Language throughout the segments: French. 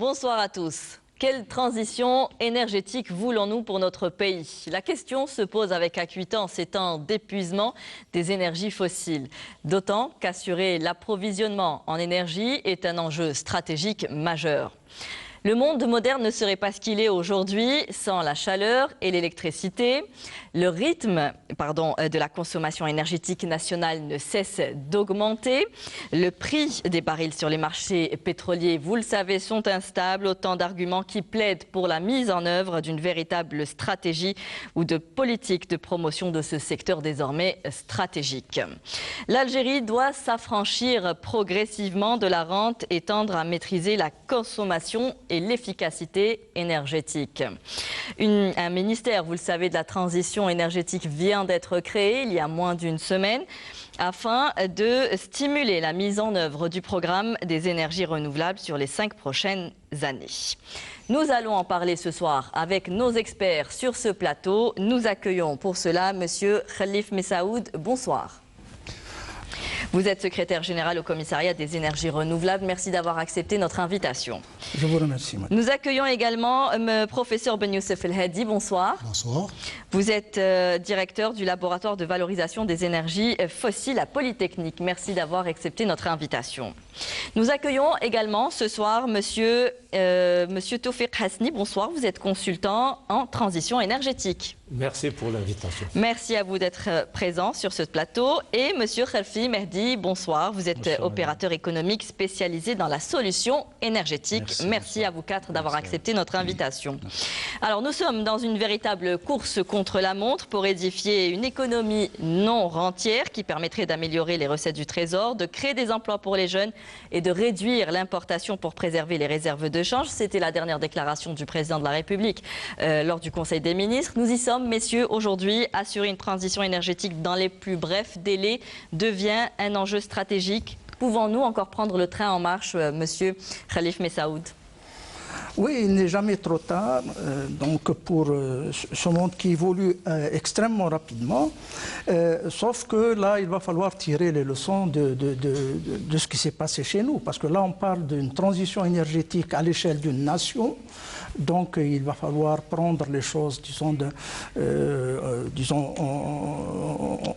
Bonsoir à tous. Quelle transition énergétique voulons-nous pour notre pays? La question se pose avec acuité en ces temps d'épuisement des énergies fossiles. D'autant qu'assurer l'approvisionnement en énergie est un enjeu stratégique majeur. Le monde moderne ne serait pas ce qu'il est aujourd'hui sans la chaleur et l'électricité. Le rythme de la consommation énergétique nationale ne cesse d'augmenter. Le prix des barils sur les marchés pétroliers, vous le savez, sont instables. Autant d'arguments qui plaident pour la mise en œuvre d'une véritable stratégie ou de politique de promotion de ce secteur désormais stratégique. L'Algérie doit s'affranchir progressivement de la rente et tendre à maîtriser la consommation et l'efficacité énergétique. Un ministère, vous le savez, de la transition énergétique vient d'être créé il y a moins d'une semaine afin de stimuler la mise en œuvre du programme des énergies renouvelables sur les 5 prochaines années. Nous allons en parler ce soir avec nos experts sur ce plateau. Nous accueillons pour cela Monsieur Khalif Messaoud. Bonsoir. Vous êtes secrétaire général au commissariat des énergies renouvelables. Merci d'avoir accepté notre invitation. Je vous remercie, madame. Nous accueillons également professeur Ben Youssef El Hadi. Bonsoir. Bonsoir. Vous êtes directeur du laboratoire de valorisation des énergies fossiles à Polytechnique. Merci d'avoir accepté notre invitation. Nous accueillons également ce soir monsieur Toufiq Hasni. Bonsoir. Vous êtes consultant en transition énergétique. Merci pour l'invitation. Merci à vous d'être présent sur ce plateau. Et monsieur Khalfi Mehdi, bonsoir. Vous êtes Bonsoir, opérateur économique spécialisé dans la solution énergétique. Merci à vous quatre d'avoir accepté notre invitation. Alors nous sommes dans une véritable course contre la montre pour édifier une économie non rentière qui permettrait d'améliorer les recettes du Trésor, de créer des emplois pour les jeunes et de réduire l'importation pour préserver les réserves de change. C'était la dernière déclaration du président de la République lors du Conseil des ministres. Nous y sommes, messieurs. Aujourd'hui, assurer une transition énergétique dans les plus brefs délais devient un enjeu stratégique. Pouvons-nous encore prendre le train en marche, monsieur Khalif Messaoud? Oui, il n'est jamais trop tard donc pour ce monde qui évolue extrêmement rapidement. Sauf que là, il va falloir tirer les leçons de ce qui s'est passé chez nous. Parce que là, on parle d'une transition énergétique à l'échelle d'une nation. Donc, il va falloir prendre les choses, disons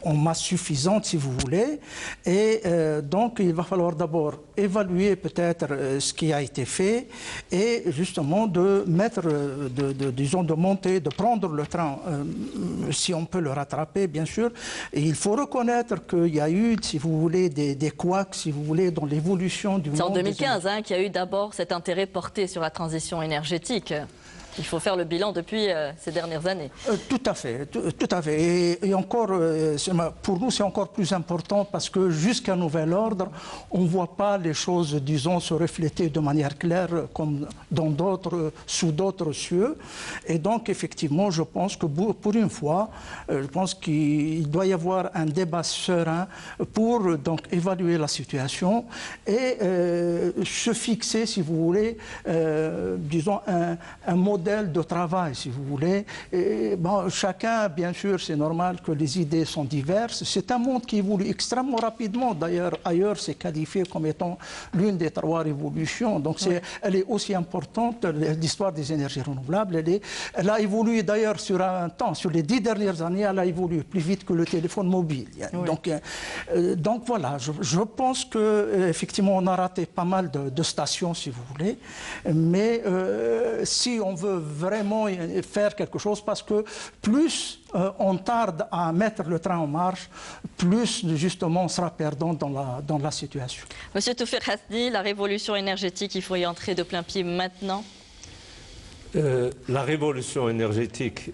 en masse suffisante, si vous voulez. Et donc, il va falloir d'abord évaluer peut-être ce qui a été fait et justement de mettre, de monter, de prendre le train, si on peut le rattraper, bien sûr. Et il faut reconnaître qu'il y a eu, si vous voulez, des couacs, si vous voulez, dans l'évolution du monde. C'est en 2015 qu'il y a eu d'abord cet intérêt porté sur la transition énergétique. Il faut faire le bilan depuis ces dernières années. Tout à fait, tout à fait. Et encore, pour nous, c'est encore plus important parce que jusqu'à nouvel ordre, on ne voit pas les choses, disons, se refléter de manière claire comme sous d'autres cieux. Et donc, effectivement, je pense que pour une fois, je pense qu'il doit y avoir un débat serein pour donc évaluer la situation et se fixer, si vous voulez, disons, un modèle de travail, si vous voulez. Et, bon, chacun, bien sûr, c'est normal que les idées sont diverses. C'est un monde qui évolue extrêmement rapidement. D'ailleurs, ailleurs, c'est qualifié comme étant l'une des 3 révolutions. Donc, elle est aussi importante, l'histoire des énergies renouvelables. Elle a évolué d'ailleurs sur un temps. Sur les 10 dernières années, elle a évolué plus vite que le téléphone mobile. Oui. Donc voilà, je pense qu'effectivement, on a raté pas mal de stations, si vous voulez. Mais si on veut vraiment faire quelque chose, parce que plus on tarde à mettre le train en marche, plus justement on sera perdant dans la situation. Monsieur Toufiq Hasni, la révolution énergétique, il faut y entrer de plein pied maintenant? La révolution énergétique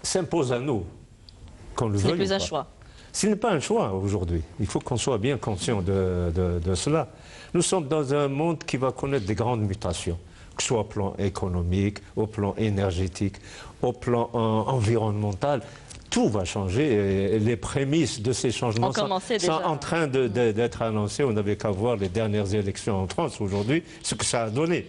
s'impose à nous, qu'on le veuille ou pas. Ce n'est plus un choix. Ce n'est pas un choix aujourd'hui. Il faut qu'on soit bien conscient de cela. Nous sommes dans un monde qui va connaître des grandes mutations, que ce soit au plan économique, au plan énergétique, au plan environnemental. Tout va changer et les prémices de ces changements sont en train d'être annoncées. On n'avait qu'à voir les dernières élections en France aujourd'hui, ce que ça a donné.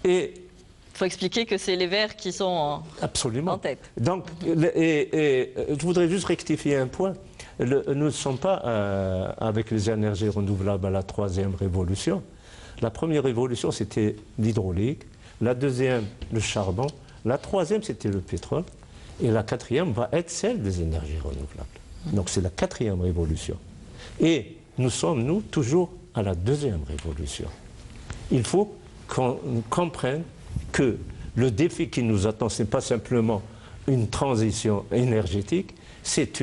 Et il faut expliquer que c'est les Verts qui sont en tête. Donc, je voudrais juste rectifier un point. Nous ne sommes pas avec les énergies renouvelables à la 3e révolution. La première révolution, c'était l'hydraulique. La deuxième, le charbon. La troisième, c'était le pétrole. Et la quatrième va être celle des énergies renouvelables. Donc c'est la quatrième révolution. Et nous sommes, nous, toujours à la deuxième révolution. Il faut qu'on comprenne que le défi qui nous attend, ce n'est pas simplement une transition énergétique, c'est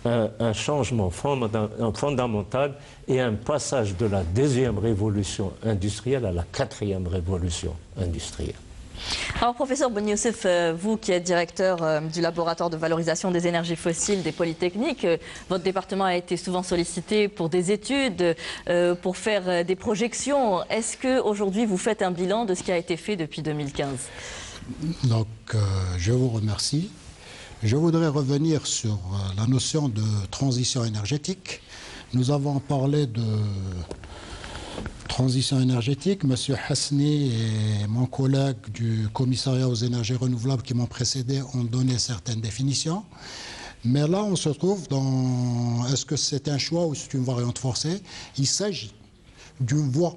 un changement fondamental et un passage de la deuxième révolution industrielle à la quatrième révolution industrielle. Alors, professeur Boni Youssef, vous qui êtes directeur du laboratoire de valorisation des énergies fossiles des Polytechniques, votre département a été souvent sollicité pour des études, pour faire des projections. Est-ce qu'aujourd'hui, vous faites un bilan de ce qui a été fait depuis 2015 ? Donc, je vous remercie. Je voudrais revenir sur la notion de transition énergétique. Nous avons parlé de transition énergétique. Monsieur Hasni et mon collègue du commissariat aux énergies renouvelables qui m'ont précédé ont donné certaines définitions. Mais là, on se trouve dans... Est-ce que c'est un choix ou c'est une variante forcée? Il s'agit d'une voie,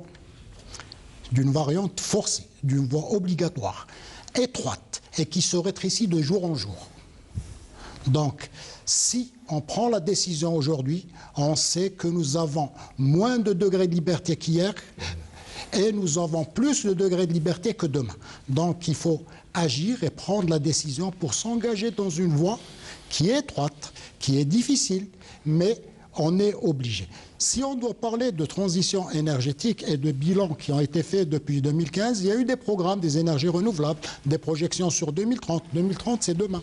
d'une variante forcée, d'une voie obligatoire, étroite et qui se rétrécit de jour en jour. Donc, si on prend la décision aujourd'hui, on sait que nous avons moins de degrés de liberté qu'hier et nous avons plus de degrés de liberté que demain. Donc, il faut agir et prendre la décision pour s'engager dans une voie qui est étroite, qui est difficile, mais on est obligé. Si on doit parler de transition énergétique et de bilans qui ont été faits depuis 2015, il y a eu des programmes des énergies renouvelables, des projections sur 2030. 2030, c'est demain.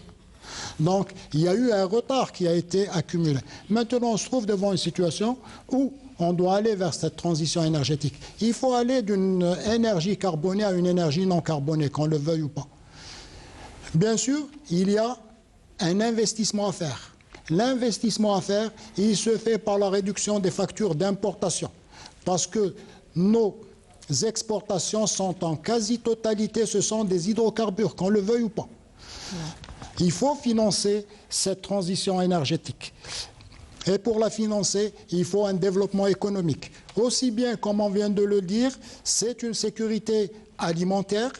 Donc, il y a eu un retard qui a été accumulé. Maintenant, on se trouve devant une situation où on doit aller vers cette transition énergétique. Il faut aller d'une énergie carbonée à une énergie non carbonée, qu'on le veuille ou pas. Bien sûr, il y a un investissement à faire. L'investissement à faire, il se fait par la réduction des factures d'importation. Parce que nos exportations sont en quasi-totalité, ce sont des hydrocarbures, qu'on le veuille ou pas. Il faut financer cette transition énergétique. Et pour la financer, il faut un développement économique. Aussi bien, comme on vient de le dire, c'est une sécurité alimentaire.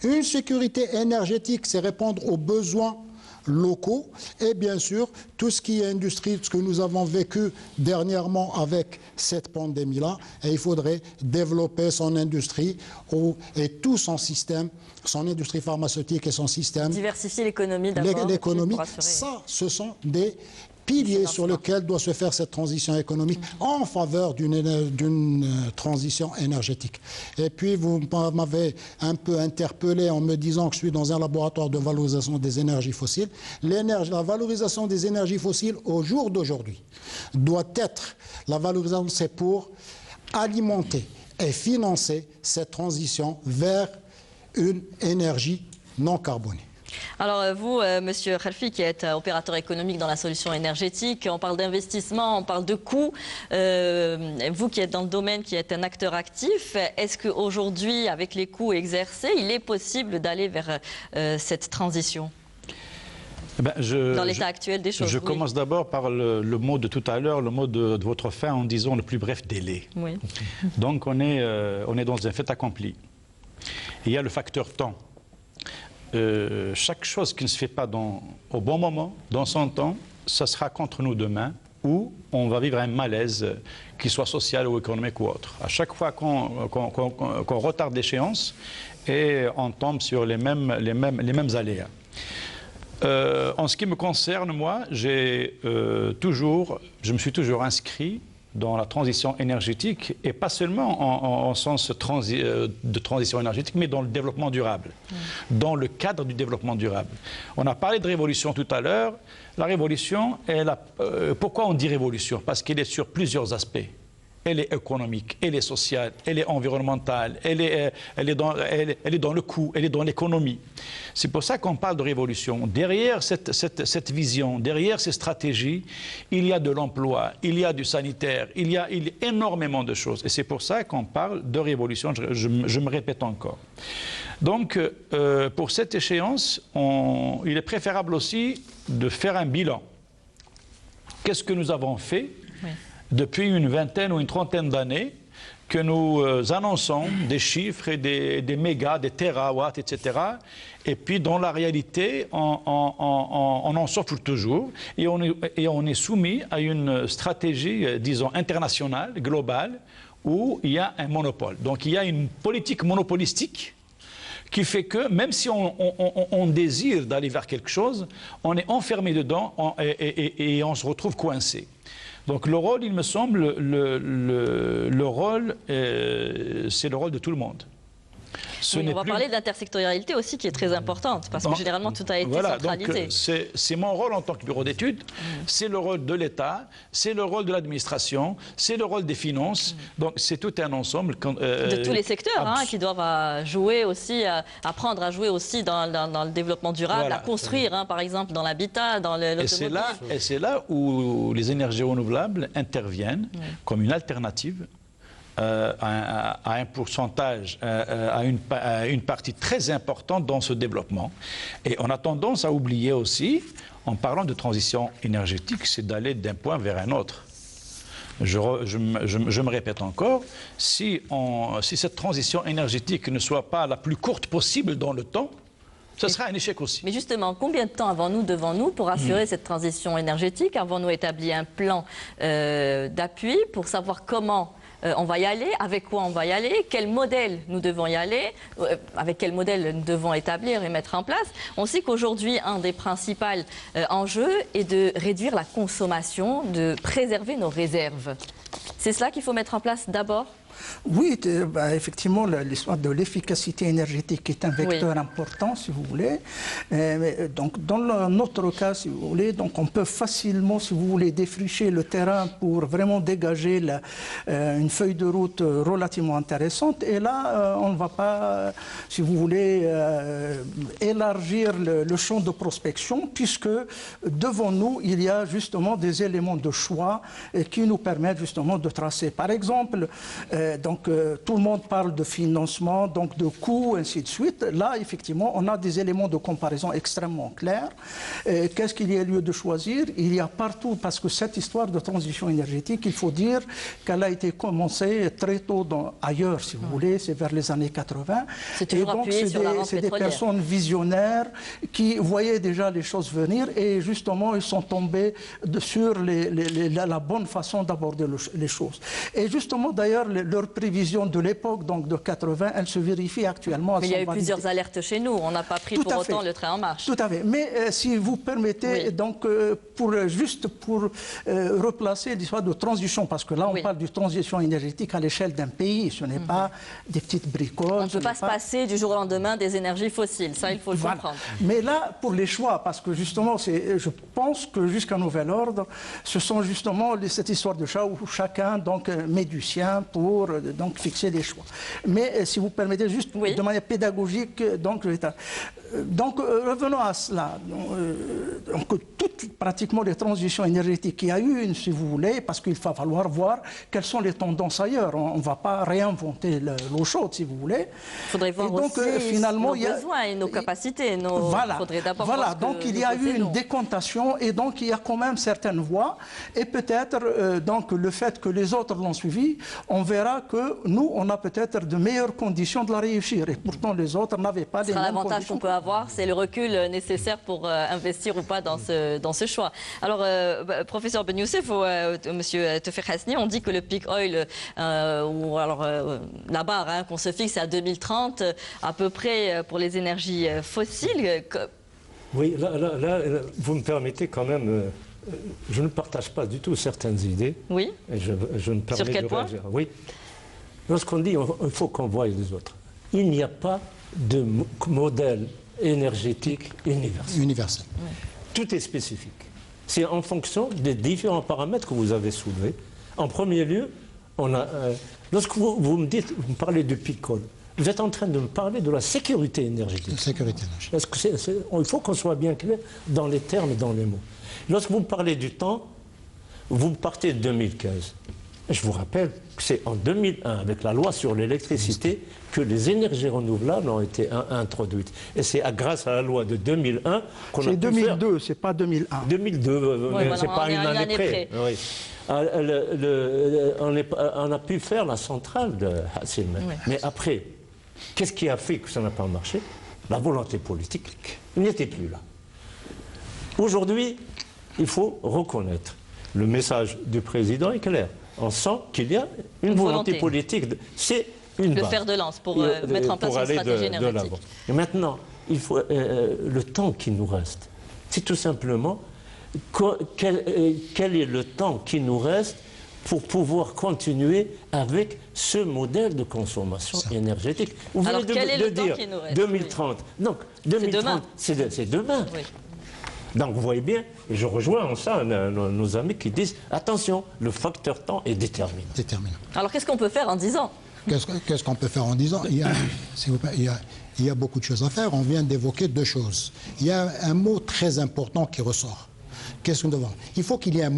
Une sécurité énergétique, c'est répondre aux besoins locaux. Et bien sûr, tout ce qui est industrie, ce que nous avons vécu dernièrement avec cette pandémie-là, et il faudrait développer son industrie et tout son système, son industrie pharmaceutique et son système. Diversifier l'économie d'abord. L'économie, ça, ce sont des piliers sur lesquels doit se faire cette transition économique en faveur d'une transition énergétique. Et puis, vous m'avez un peu interpellé en me disant que je suis dans un laboratoire de valorisation des énergies fossiles. La valorisation des énergies fossiles au jour d'aujourd'hui doit être, la valorisation, c'est pour alimenter et financer cette transition vers une énergie non carbonée. Alors vous, Monsieur Khalfi, qui êtes opérateur économique dans la solution énergétique, on parle d'investissement, on parle de coûts. Vous qui êtes dans le domaine, qui êtes un acteur actif, est-ce qu'aujourd'hui, avec les coûts exercés, il est possible d'aller vers cette transition dans l'état actuel des choses? Je commence d'abord par le mot de tout à l'heure, le mot de votre fin, en disant le plus bref délai. Oui. Donc on est dans un fait accompli. Il y a le facteur temps. Chaque chose qui ne se fait pas au bon moment, dans son temps, ça sera contre nous demain, ou on va vivre un malaise, qu'il soit social ou économique ou autre. À chaque fois qu'on retarde l'échéance, et on tombe sur les mêmes aléas. En ce qui me concerne, moi, je me suis toujours inscrit dans la transition énergétique, et pas seulement en sens de transition énergétique, mais dans le développement durable, dans le cadre du développement durable. On a parlé de révolution tout à l'heure. La révolution, pourquoi on dit révolution? Parce qu'elle est sur plusieurs aspects. Elle est économique, elle est sociale, elle est environnementale, elle est dans le coût, elle est dans l'économie. C'est pour ça qu'on parle de révolution. Derrière cette vision, derrière ces stratégies, il y a de l'emploi, il y a du sanitaire, il y a énormément de choses. Et c'est pour ça qu'on parle de révolution, je me répète encore. Donc, pour cette échéance, il est préférable aussi de faire un bilan. Qu'est-ce que nous avons fait depuis une vingtaine ou une trentaine d'années que nous annonçons des chiffres et des mégas, des térawatts, etc. Et puis, dans la réalité, on en souffre toujours et on est soumis à une stratégie, disons, internationale, globale, où il y a un monopole. Donc, il y a une politique monopolistique qui fait que, même si on désire d'aller vers quelque chose, on est enfermé dedans et on se retrouve coincé. Donc le rôle, il me semble, le rôle, c'est le rôle de tout le monde. Oui, on va parler de l'intersectorialité aussi qui est très importante parce que généralement tout a été centralisé. C'est mon rôle en tant que bureau d'études, c'est le rôle de l'État, c'est le rôle de l'administration, c'est le rôle des finances. Donc c'est tout un ensemble. De tous les secteurs qui doivent jouer aussi, apprendre à jouer aussi dans le développement durable, voilà, à construire par exemple dans l'habitat, dans l'automobile. Et c'est là où les énergies renouvelables interviennent comme une alternative. À un pourcentage, à une partie très importante dans ce développement. Et on a tendance à oublier aussi, en parlant de transition énergétique, c'est d'aller d'un point vers un autre. Je me répète encore, si cette transition énergétique ne soit pas la plus courte possible dans le temps, ce sera un échec aussi. Mais justement, combien de temps avons-nous devant nous pour assurer cette transition énergétique? Avons-nous établi un plan d'appui pour savoir comment on va y aller, avec quoi on va y aller, quel modèle nous devons y aller, avec quel modèle nous devons établir et mettre en place. On sait qu'aujourd'hui, un des principaux enjeux est de réduire la consommation, de préserver nos réserves. C'est cela qu'il faut mettre en place d'abord ? Oui, effectivement, l'histoire de l'efficacité énergétique est un vecteur important, si vous voulez. Donc, dans notre cas, si vous voulez, donc on peut facilement, si vous voulez, défricher le terrain pour vraiment dégager une feuille de route relativement intéressante. Et là, on ne va pas, si vous voulez, élargir le champ de prospection, puisque devant nous, il y a justement des éléments de choix qui nous permettent justement de tracer. Par exemple, donc tout le monde parle de financement, donc de coûts, ainsi de suite. Là, effectivement, on a des éléments de comparaison extrêmement clairs. Qu'est-ce qu'il y a lieu de choisir? Il y a partout, parce que cette histoire de transition énergétique, il faut dire qu'elle a été commencée très tôt ailleurs, si vous voulez, c'est vers les années 80. Et donc, c'est des personnes visionnaires qui voyaient déjà les choses venir et justement, ils sont tombés sur la bonne façon d'aborder les choses. Et justement, d'ailleurs, leurs prévisions de l'époque, donc de 80, elles se vérifient actuellement. Mais il y a eu plusieurs alertes chez nous. On n'a pas pris pour autant le train en marche. Tout à fait. Mais si vous permettez, donc, juste pour replacer l'histoire de transition, parce que là, on parle de transition énergétique à l'échelle d'un pays. Ce n'est pas des petites bricoles. On ne peut pas se passer du jour au lendemain des énergies fossiles. Ça, il faut le comprendre. Mais là, pour les choix, parce que justement, je pense que jusqu'à nouvel ordre, ce sont justement cette histoire de choix où chacun donc, met du sien pour donc, fixer des choix. Mais si vous permettez, juste de manière pédagogique, donc, revenons à cela. Donc, pratiquement les transitions énergétiques qu'il y a eu, si vous voulez, parce qu'il va falloir voir quelles sont les tendances ailleurs. On ne va pas réinventer l'eau chaude, si vous voulez. Il faudrait voir donc, aussi finalement, nos besoins et nos capacités. Voilà, donc il y a eu une décantation et donc il y a quand même certaines voies. Et peut-être, donc, le fait que les autres l'ont suivi, on verra que nous, on a peut-être de meilleures conditions de la réussir. Et pourtant, les autres n'avaient pas les mêmes conditions. L'avantage qu'on peut avoir, c'est le recul nécessaire pour investir ou pas dans ce choix. Alors, professeur Ben Youssef ou monsieur Tawfiq Hasni, on dit que le peak oil, ou alors la barre qu'on se fixe à 2030, à peu près pour les énergies fossiles. Oui, là, vous me permettez quand même... je ne partage pas du tout certaines idées. Oui. Et je me permets Sur quel point? Oui. Lorsqu'on dit il faut qu'on voie les autres, il n'y a pas de modèle énergétique universel. Oui. Tout est spécifique. C'est en fonction des différents paramètres que vous avez soulevés. En premier lieu, lorsque vous me parlez du peak oil, vous êtes en train de me parler de la sécurité énergétique. Il faut qu'on soit bien clair dans les termes, dans les mots. Lorsque vous me parlez du temps, vous partez de 2015. Je vous rappelle que c'est en 2001, avec la loi sur l'électricité, que les énergies renouvelables ont été introduites. Et c'est grâce à la loi de 2001 qu'on a pu faire... C'est 2002, c'est pas 2001. 2002, Oui, c'est pas une année près. Oui. On a pu faire la centrale de Hassim. Oui. Mais après, qu'est-ce qui a fait que ça n'a pas marché? La volonté politique n'était plus là. Aujourd'hui, il faut reconnaître. Le message du président est clair. On sent qu'il y a une volonté politique. C'est une base. Le fer de lance pour mettre en place une stratégie énergétique. Et maintenant, il faut, le temps qui nous reste, c'est tout simplement quel est le temps qui nous reste pour pouvoir continuer avec ce modèle de consommation énergétique. Vous Alors, venez quel est le temps dire qui nous reste? 2030. Donc, 2030, c'est demain. Oui. Donc, vous voyez bien, et je rejoins en ça nos amis qui disent attention, le facteur temps est déterminant. Alors, qu'est-ce qu'on peut faire en 10 ans? Qu'est-ce qu'on peut faire en 10 ans? Il y a beaucoup de choses à faire. On vient d'évoquer deux choses. Il y a un mot très important qui ressort. Qu'est-ce qu'on doit voir? Il faut qu'il y ait un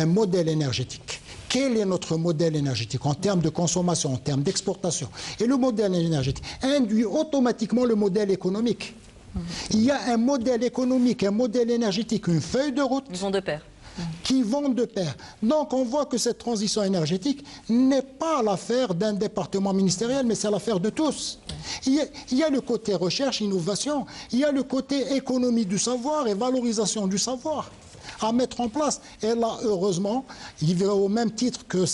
modèle énergétique. Quel est notre modèle énergétique en termes de consommation, en termes d'exportation? Et le modèle énergétique induit automatiquement le modèle économique. Il y a un modèle économique, un modèle énergétique, une feuille de route. Ils vont de pair. Qui vont de pair. Donc on voit que cette transition énergétique n'est pas l'affaire d'un département ministériel, mais c'est l'affaire de tous. Il y a le côté recherche, innovation, il y a le côté économie du savoir et valorisation du savoir à mettre en place. Et là, heureusement, il va au même titre que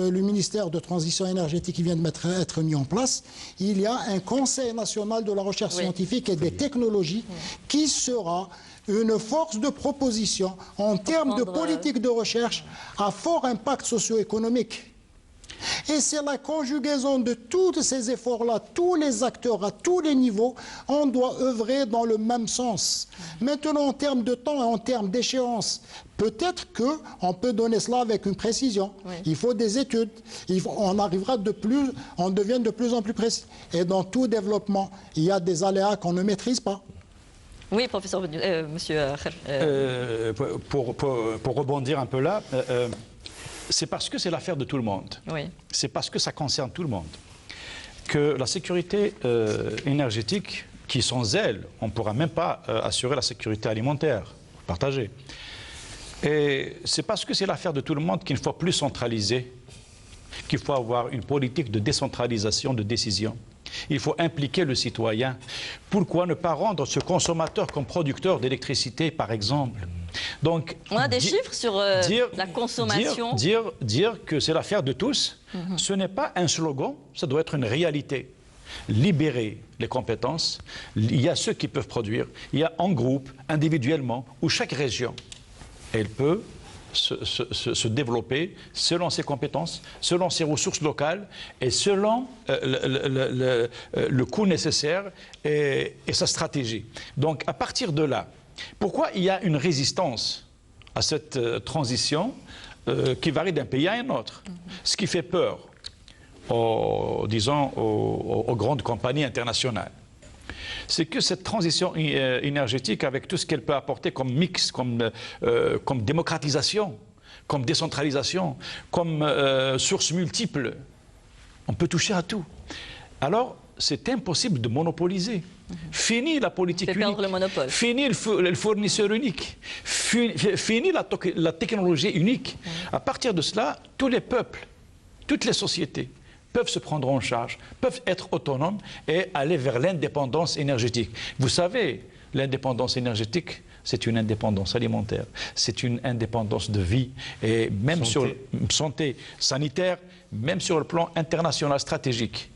le ministère de Transition énergétique qui vient d'être mis en place, il y a un Conseil national de la recherche scientifique et des technologies qui sera une force de proposition en termes de politique de recherche à fort impact socio-économique. Et c'est la conjugaison de tous ces efforts-là, tous les acteurs à tous les niveaux, on doit œuvrer dans le même sens. Maintenant, en termes de temps et en termes d'échéance, peut-être qu'on peut donner cela avec une précision. Oui. Il faut des études, on arrivera on devient de plus en plus précis. Et dans tout développement, il y a des aléas qu'on ne maîtrise pas. Oui, professeur, monsieur. Pour rebondir un peu là, c'est parce que c'est l'affaire de tout le monde. Oui. C'est parce que ça concerne tout le monde que la sécurité énergétique, qui sans elle, on ne pourra même pas assurer la sécurité alimentaire partagée. Et c'est parce que c'est l'affaire de tout le monde qu'il ne faut plus centraliser, qu'il faut avoir une politique de décentralisation de décision. Il faut impliquer le citoyen. Pourquoi ne pas rendre ce consommateur comme producteur d'électricité, par exemple? Donc, on a des chiffres sur la consommation. Dire que c'est l'affaire de tous, ce n'est pas un slogan, ça doit être une réalité. Libérer les compétences, il y a ceux qui peuvent produire, il y a en groupe, individuellement, ou chaque région, elle peut se développer selon ses compétences, selon ses ressources locales et selon le coût nécessaire et sa stratégie. Donc à partir de là, pourquoi il y a une résistance à cette transition qui varie d'un pays à un autre? Ce qui fait peur, disons, aux grandes compagnies internationales, c'est que cette transition énergétique, avec tout ce qu'elle peut apporter comme mix, comme démocratisation, comme décentralisation, comme sources multiples, on peut toucher à tout. Alors, c'est impossible de monopoliser. Fini la politique unique, le monopole. Fini le fournisseur unique, fini la technologie unique. À partir de cela, tous les peuples, toutes les sociétés peuvent se prendre en charge, peuvent être autonomes et aller vers l'indépendance énergétique. Vous savez, l'indépendance énergétique, c'est une indépendance alimentaire, c'est une indépendance de vie, et même sur santé sanitaire, même sur le plan international stratégique.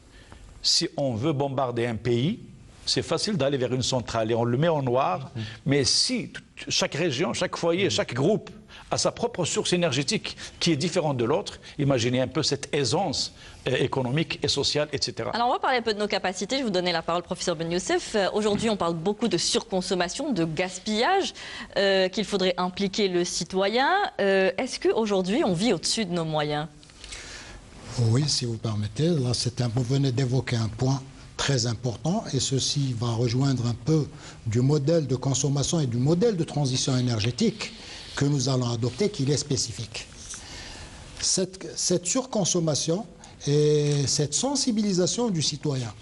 Si on veut bombarder un pays, c'est facile d'aller vers une centrale et on le met en noir, mais si chaque région, chaque foyer, chaque groupe a sa propre source énergétique qui est différente de l'autre, imaginez un peu cette aisance économique et sociale, etc. Alors on va parler un peu de nos capacités. Je vais vous donner la parole, professeur Ben Youssef. Aujourd'hui, on parle beaucoup de surconsommation, de gaspillage, qu'il faudrait impliquer le citoyen. Est-ce qu'aujourd'hui, on vit au-dessus de nos moyens? Oui, si vous permettez. Là, vous venez d'évoquer un point très important et ceci va rejoindre un peu du modèle de consommation et du modèle de transition énergétique que nous allons adopter, qu'il est spécifique. cette surconsommation et cette sensibilisation du citoyen.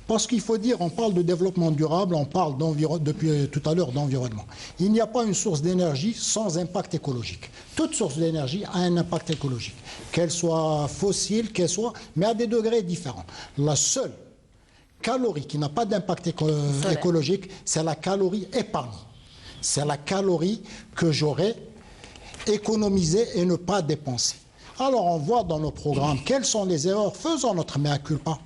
Parce qu'il faut dire, on parle de développement durable, on parle depuis tout à l'heure d'environnement. Il n'y a pas une source d'énergie sans impact écologique. Toute source d'énergie a un impact écologique, qu'elle soit fossile, qu'elle soit, mais à des degrés différents. La seule calorie qui n'a pas d'impact écologique, c'est la calorie épargnée. C'est la calorie que j'aurais économisée et ne pas dépensée. Alors on voit dans nos programmes quelles sont les erreurs. Faisons notre mea culpa.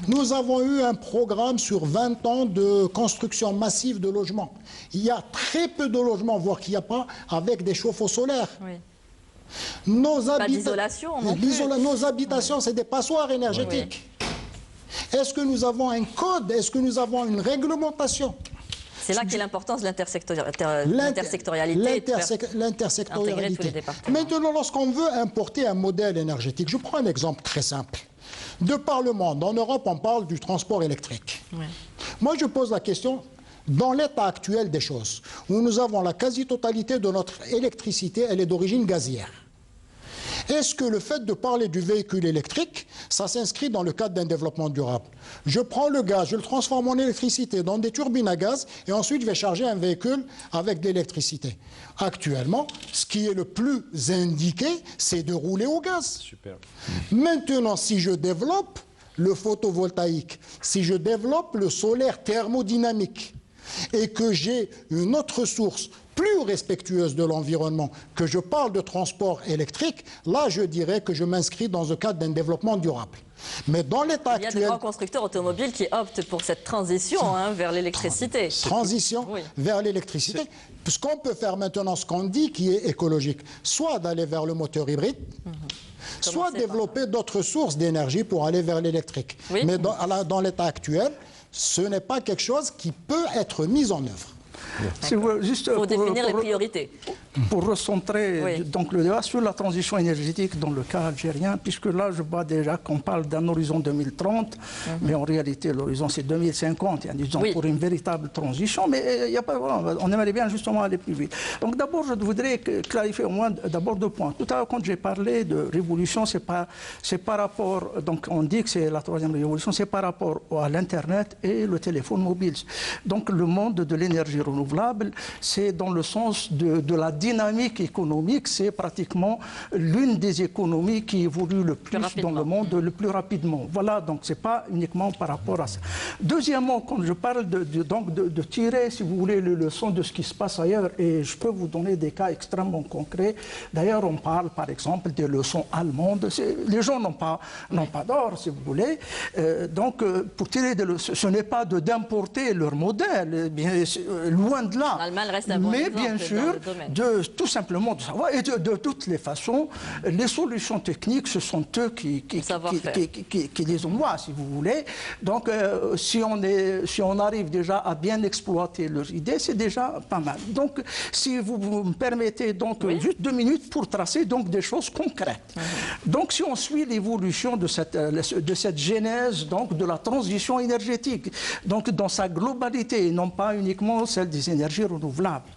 Nous avons eu un programme sur 20 ans de construction massive de logements. Il y a très peu de logements, voire qu'il n'y a pas, avec des chauffe-eau solaires. Oui. Pas d'isolation non plus. Nos habitations, c'est des passoires énergétiques. Oui. Est-ce que nous avons un code? Est-ce que nous avons une réglementation? C'est là qu'est l'importance de l'intersectorialité. L'intersectorialité. Maintenant, lorsqu'on veut importer un modèle énergétique, je prends un exemple très simple. De par le monde, en Europe, on parle du transport électrique. Ouais. Moi, je pose la question, dans l'état actuel des choses, où nous avons la quasi-totalité de notre électricité, elle est d'origine gazière. Est-ce que le fait de parler du véhicule électrique, ça s'inscrit dans le cadre d'un développement durable? Je prends le gaz, je le transforme en électricité dans des turbines à gaz et ensuite je vais charger un véhicule avec de l'électricité. Actuellement, ce qui est le plus indiqué, c'est de rouler au gaz. Super. Maintenant, si je développe le photovoltaïque, si je développe le solaire thermodynamique et que j'ai une autre source plus respectueuse de l'environnement, que je parle de transport électrique, là je dirais que je m'inscris dans le cadre d'un développement durable. Mais dans l'état actuel... Il y a des grands constructeurs automobiles qui optent pour cette transition vers l'électricité. Transition vers l'électricité. Puisqu'on peut faire maintenant ce qu'on dit qui est écologique, soit d'aller vers le moteur hybride, soit développer d'autres sources d'énergie pour aller vers l'électrique. Oui. Mais dans l'état actuel, ce n'est pas quelque chose qui peut être mis en œuvre. Si vous, juste pour définir les priorités. Pour recentrer donc, le débat sur la transition énergétique dans le cas algérien, puisque là, je vois déjà qu'on parle d'un horizon 2030, mais en réalité, l'horizon, c'est 2050, disons, pour une véritable transition, mais il y a pas, voilà, on aimerait bien justement aller plus vite. Donc d'abord, je voudrais clarifier au moins d'abord 2 points. Tout à l'heure, quand j'ai parlé de révolution, c'est par rapport, donc on dit que c'est la 3e révolution, c'est par rapport à l'Internet et le téléphone mobile. Donc le monde de l'énergie renouvelable, c'est dans le sens de la dynamique économique, c'est pratiquement l'une des économies qui évolue le plus dans le monde, le plus rapidement. Voilà, donc ce n'est pas uniquement par rapport à ça. Deuxièmement, quand je parle de tirer, si vous voulez, les leçons de ce qui se passe ailleurs, et je peux vous donner des cas extrêmement concrets. D'ailleurs, on parle par exemple des leçons allemandes. Les gens n'ont pas d'or, si vous voulez. Donc, pour tirer des leçons, ce n'est pas d'importer leur modèle, bien, loin de là. L'Allemagne reste un bon exemple bien sûr, tout simplement de savoir. Et de toutes les façons, les solutions techniques, ce sont eux qui les ont, si vous voulez. Donc, si on arrive déjà à bien exploiter leurs idées, c'est déjà pas mal. Donc, si vous me permettez donc juste 2 minutes pour tracer donc des choses concrètes. Donc, si on suit l'évolution de cette genèse donc de la transition énergétique, donc dans sa globalité, et non pas uniquement celle des énergies renouvelables.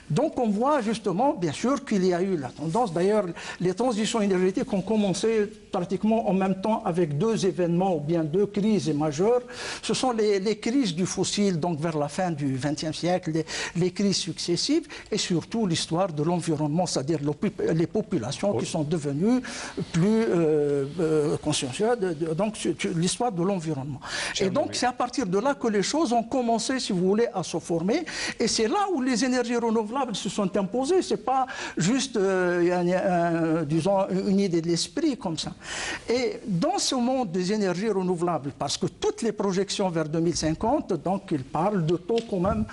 Donc on voit justement, bien sûr, qu'il y a eu la tendance. D'ailleurs, les transitions énergétiques ont commencé pratiquement en même temps avec 2 événements ou bien 2 crises majeures. Ce sont les crises du fossile, donc vers la fin du XXe siècle, les crises successives, et surtout l'histoire de l'environnement, c'est-à-dire les populations qui sont devenues plus consciencieuses, donc l'histoire de l'environnement. Et donc c'est à partir de là que les choses ont commencé, si vous voulez, à se former, et c'est là où les énergies renouvelables se sont imposées. Ce n'est pas juste, disons, une idée de l'esprit comme ça. Et dans ce monde des énergies renouvelables, parce que toutes les projections vers 2050, donc ils parlent de taux quand même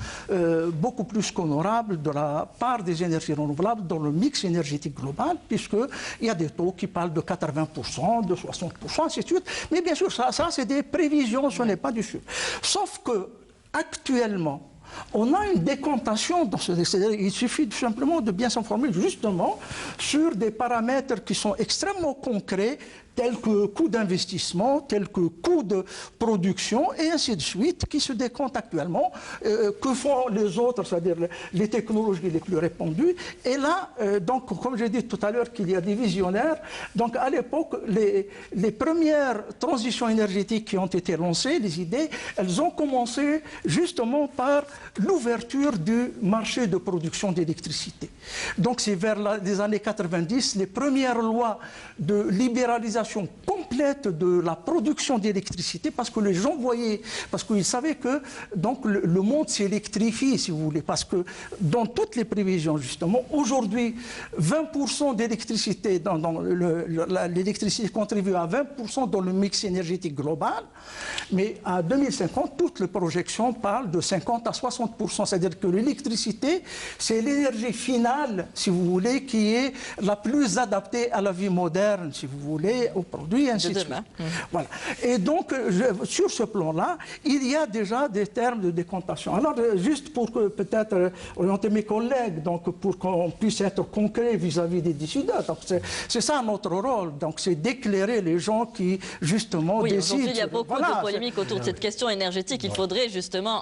beaucoup plus qu'honorables de la part des énergies renouvelables dans le mix énergétique global, puisqu'il y a des taux qui parlent de 80%, de 60%, ainsi de suite. Mais bien sûr, ça c'est des prévisions, ce n'est pas du sûr. Sauf que, actuellement, on a une décantation dans ce. Il suffit tout simplement de bien s'informer justement sur des paramètres qui sont extrêmement concrets tels que coût d'investissement, tels que coût de production, et ainsi de suite, qui se décomptent actuellement. Que font les autres, c'est-à-dire les technologies les plus répandues. Et là, donc, comme j'ai dit tout à l'heure qu'il y a des visionnaires, donc à l'époque, les premières transitions énergétiques qui ont été lancées, les idées, elles ont commencé justement par l'ouverture du marché de production d'électricité. Donc c'est vers les années 90, les premières lois de libéralisation complète de la production d'électricité, parce que les gens voyaient, parce qu'ils savaient que donc, le monde s'électrifie, si vous voulez, parce que dans toutes les prévisions, justement, aujourd'hui, 20% d'électricité, l'électricité contribue à 20% dans le mix énergétique global, mais à 2050, toutes les projections parlent de 50 à 60%, c'est-à-dire que l'électricité, c'est l'énergie finale, si vous voulez, qui est la plus adaptée à la vie moderne, si vous voulez, aux produits, ainsi de suite. Voilà. Et donc, sur ce plan-là, il y a déjà des termes de décomptation. Alors, juste pour que peut-être orienter mes collègues, donc pour qu'on puisse être concret vis-à-vis des décideurs. Donc, c'est ça notre rôle. Donc, c'est d'éclairer les gens qui, justement, décident. Aujourd'hui, il y a beaucoup de polémiques autour de cette question énergétique. Il faudrait justement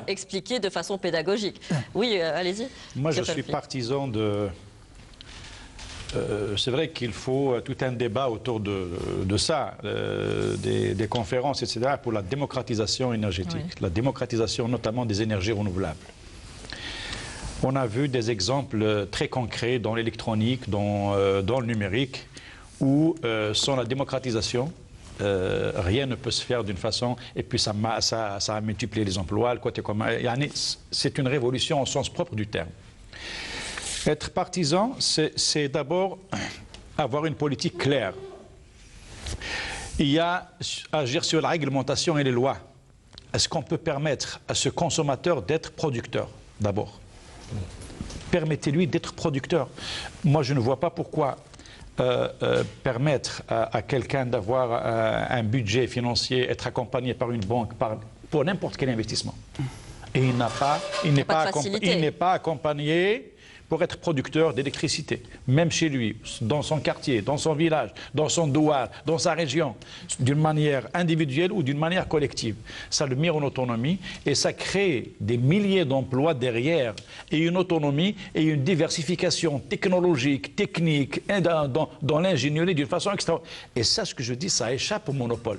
expliquer de façon pédagogique. Oui, allez-y. Moi, je suis partisan de... c'est vrai qu'il faut tout un débat autour de ça, des conférences, etc., pour la démocratisation énergétique, la démocratisation notamment des énergies renouvelables. On a vu des exemples très concrets dans l'électronique, dans le numérique, où sans la démocratisation, rien ne peut se faire d'une façon, et puis ça a multiplié les emplois, le côté commun. C'est une révolution au sens propre du terme. Être partisan, c'est d'abord avoir une politique claire. Il y a agir sur la réglementation et les lois. Est-ce qu'on peut permettre à ce consommateur d'être producteur, d'abord? Permettez-lui d'être producteur. Moi, je ne vois pas pourquoi permettre à quelqu'un d'avoir un budget financier, être accompagné par une banque pour n'importe quel investissement. Et il n'est pas accompagné pour être producteur d'électricité, même chez lui, dans son quartier, dans son village, dans son douar, dans sa région, d'une manière individuelle ou d'une manière collective. Ça le met en autonomie et ça crée des milliers d'emplois derrière et une autonomie et une diversification technologique, technique, dans l'ingénierie d'une façon extraordinaire. Et ça, ce que je dis, ça échappe au monopole.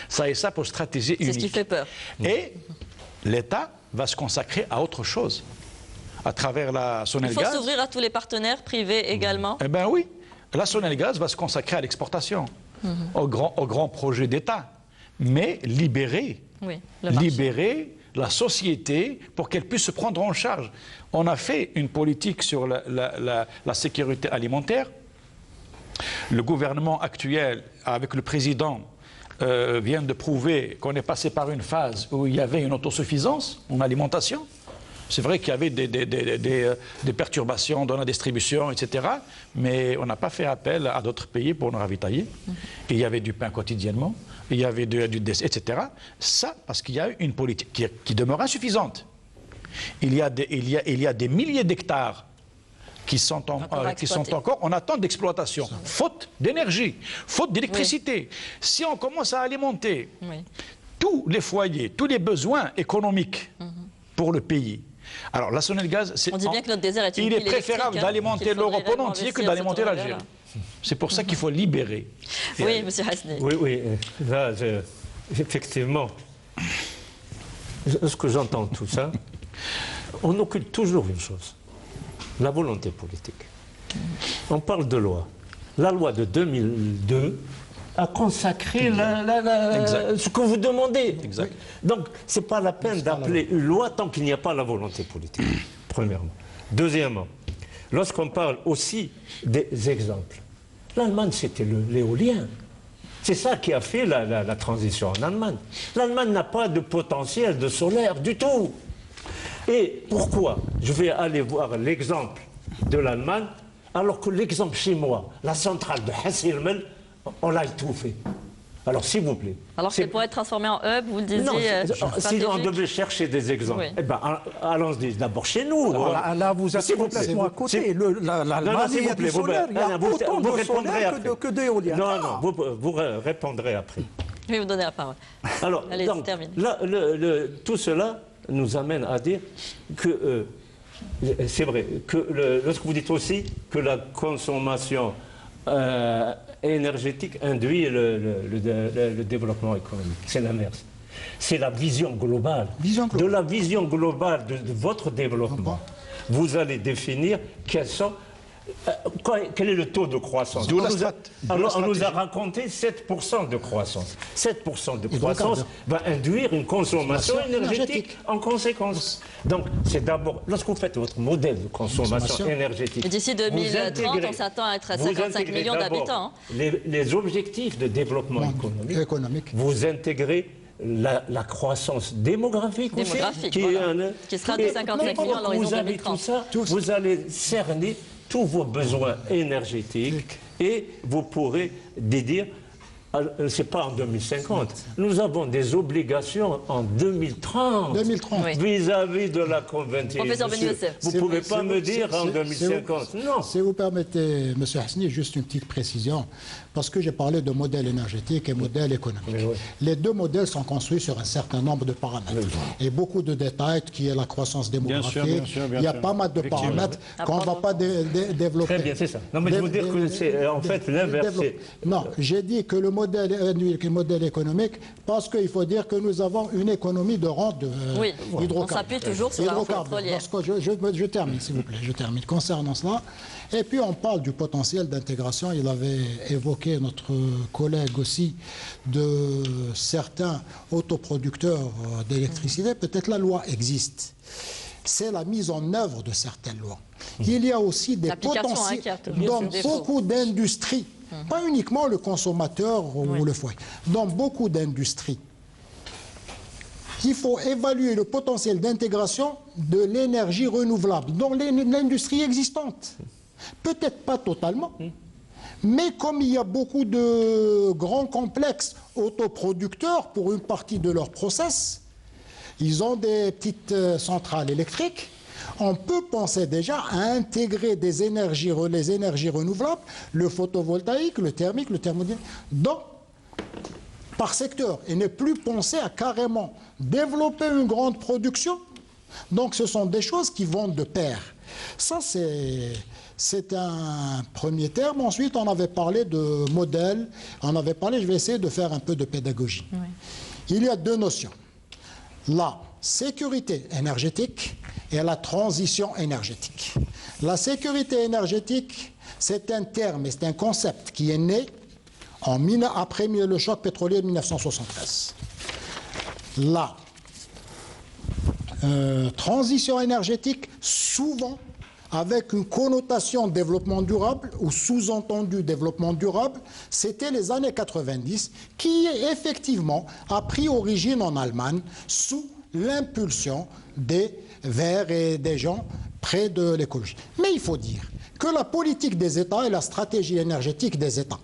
Ça échappe aux stratégies uniques. C'est ce qui fait peur. Et l'État va se consacrer à autre chose. À travers la Sonelgaz. Il faut s'ouvrir à tous les partenaires privés également. Eh bien oui, la Sonelgaz va se consacrer à l'exportation, aux grands projets d'État, mais libérer la société pour qu'elle puisse se prendre en charge. On a fait une politique sur la sécurité alimentaire. Le gouvernement actuel, avec le président, vient de prouver qu'on est passé par une phase où il y avait une autosuffisance en alimentation. C'est vrai qu'il y avait des perturbations dans la distribution, etc. Mais on n'a pas fait appel à d'autres pays pour nous ravitailler. Et il y avait du pain quotidiennement, il y avait du dessert, etc. Ça, parce qu'il y a une politique qui demeure insuffisante. Il y a des milliers d'hectares qui sont encore en attente d'exploitation, faute d'énergie, faute d'électricité. Si on commence à alimenter tous les foyers, tous les besoins économiques pour le pays, alors la Sonelgaz, on dit bien que notre désert est une il est préférable d'alimenter l'Europe en entier que d'alimenter l'Algérie. C'est pour ça qu'il faut libérer. Oui, M. Hasni. Oui. Là, effectivement, lorsque j'entends tout ça, on occulte toujours une chose, la volonté politique. On parle de loi. La loi de 2002 a consacré ce que vous demandez. Exact. Donc, ce n'est pas la peine d'appeler une loi tant qu'il n'y a pas la volonté politique, premièrement. Deuxièmement, lorsqu'on parle aussi des exemples, l'Allemagne, c'était l'éolien. C'est ça qui a fait la transition en Allemagne. L'Allemagne n'a pas de potentiel de solaire du tout. Et pourquoi? Je vais aller voir l'exemple de l'Allemagne, alors que l'exemple chez moi, la centrale de Hasselmel, on l'a étouffée. Alors, s'il vous plaît. Alors, c'est pour être transformé en hub, vous le disiez. Non, si stratégique. on devait chercher des exemples, Oui. eh ben, allons-y d'abord chez nous. Là, vous êtes complètement à côté. L'Allemagne, il y a du solaire. Il y a autant de solaire que d'éolien. Non, vous répondrez après. Je vais vous donner la parole. Alors, allez, donc, termine. là, tout cela nous amène à dire que c'est vrai, que lorsque vous dites aussi que la consommation énergétique induit le développement économique, c'est l'inverse. C'est la vision globale. De la vision globale de votre développement. Vous allez définir quels sont... quel est le taux de croissance? On nous a raconté 7% de croissance. 7% de croissance va induire une consommation énergétique en conséquence. Donc, c'est d'abord, lorsque vous faites votre modèle de consommation énergétique... D'ici 2030, on s'attend à être à 55 millions d'habitants. Les objectifs de développement économique, vous intégrez la croissance démographique aussi, qui sera de 55 millions à l'horizon 2030. Vous allez cerner tous vos besoins énergétiques et vous pourrez dire, c'est pas en 2050, nous avons des obligations en 2030 vis-à-vis de la COP21. Professeur Ben Youssef. Vous ne pouvez pas me dire en 2050. Non. Si vous permettez, M. Hassani, juste une petite précision, parce que j'ai parlé de modèle énergétique et modèle économique. Les deux modèles sont construits sur un certain nombre de paramètres. Et beaucoup de détails, qui est la croissance démographique, il y a pas mal de paramètres qu'on ne va pas développer. Très bien, c'est ça. Non, mais je veux dire que c'est en fait l'inverse. Non, j'ai dit que le modèle économique, parce qu'il faut dire que nous avons une économie de rente hydrocarbures. On s'appuie toujours sur la rente pétrolière. Je termine, s'il vous plaît, je termine. Concernant cela, et puis on parle du potentiel d'intégration, il avait évoqué notre collègue aussi de certains autoproducteurs d'électricité. Peut-être la loi existe. C'est la mise en œuvre de certaines lois. Il y a aussi des potentiels dans beaucoup d'industries. Pas uniquement le consommateur ou le foyer. Dans beaucoup d'industries, il faut évaluer le potentiel d'intégration de l'énergie renouvelable dans l'industrie existante. Peut-être pas totalement, mais comme il y a beaucoup de grands complexes autoproducteurs pour une partie de leur process, ils ont des petites centrales électriques. On peut penser déjà à intégrer les énergies renouvelables, le photovoltaïque, le thermique, le thermodynamique, par secteur, et ne plus penser à carrément développer une grande production. Donc ce sont des choses qui vont de pair. Ça, c'est un premier terme. Ensuite, on avait parlé de modèle. Je vais essayer de faire un peu de pédagogie. Oui. Il y a deux notions. La sécurité énergétique et la transition énergétique. La sécurité énergétique, c'est un terme et c'est un concept qui est né après le choc pétrolier de 1973. La transition énergétique, souvent avec une connotation développement durable ou sous-entendu développement durable, c'était les années 90 qui effectivement a pris origine en Allemagne sous l'impulsion des Verts et des gens près de l'écologie. Mais il faut dire que la politique des États et la stratégie énergétique des États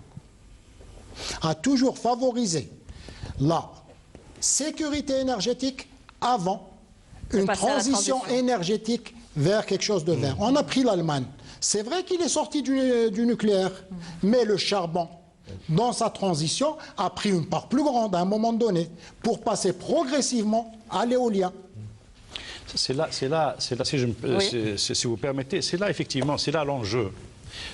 a toujours favorisé la sécurité énergétique avant une transition énergétique vers quelque chose de vert. On a pris l'Allemagne. C'est vrai qu'il est sorti du nucléaire, mais le charbon, dans sa transition, a pris une part plus grande à un moment donné pour passer progressivement à l'éolien. C'est là, si vous permettez, c'est là effectivement, c'est là l'enjeu.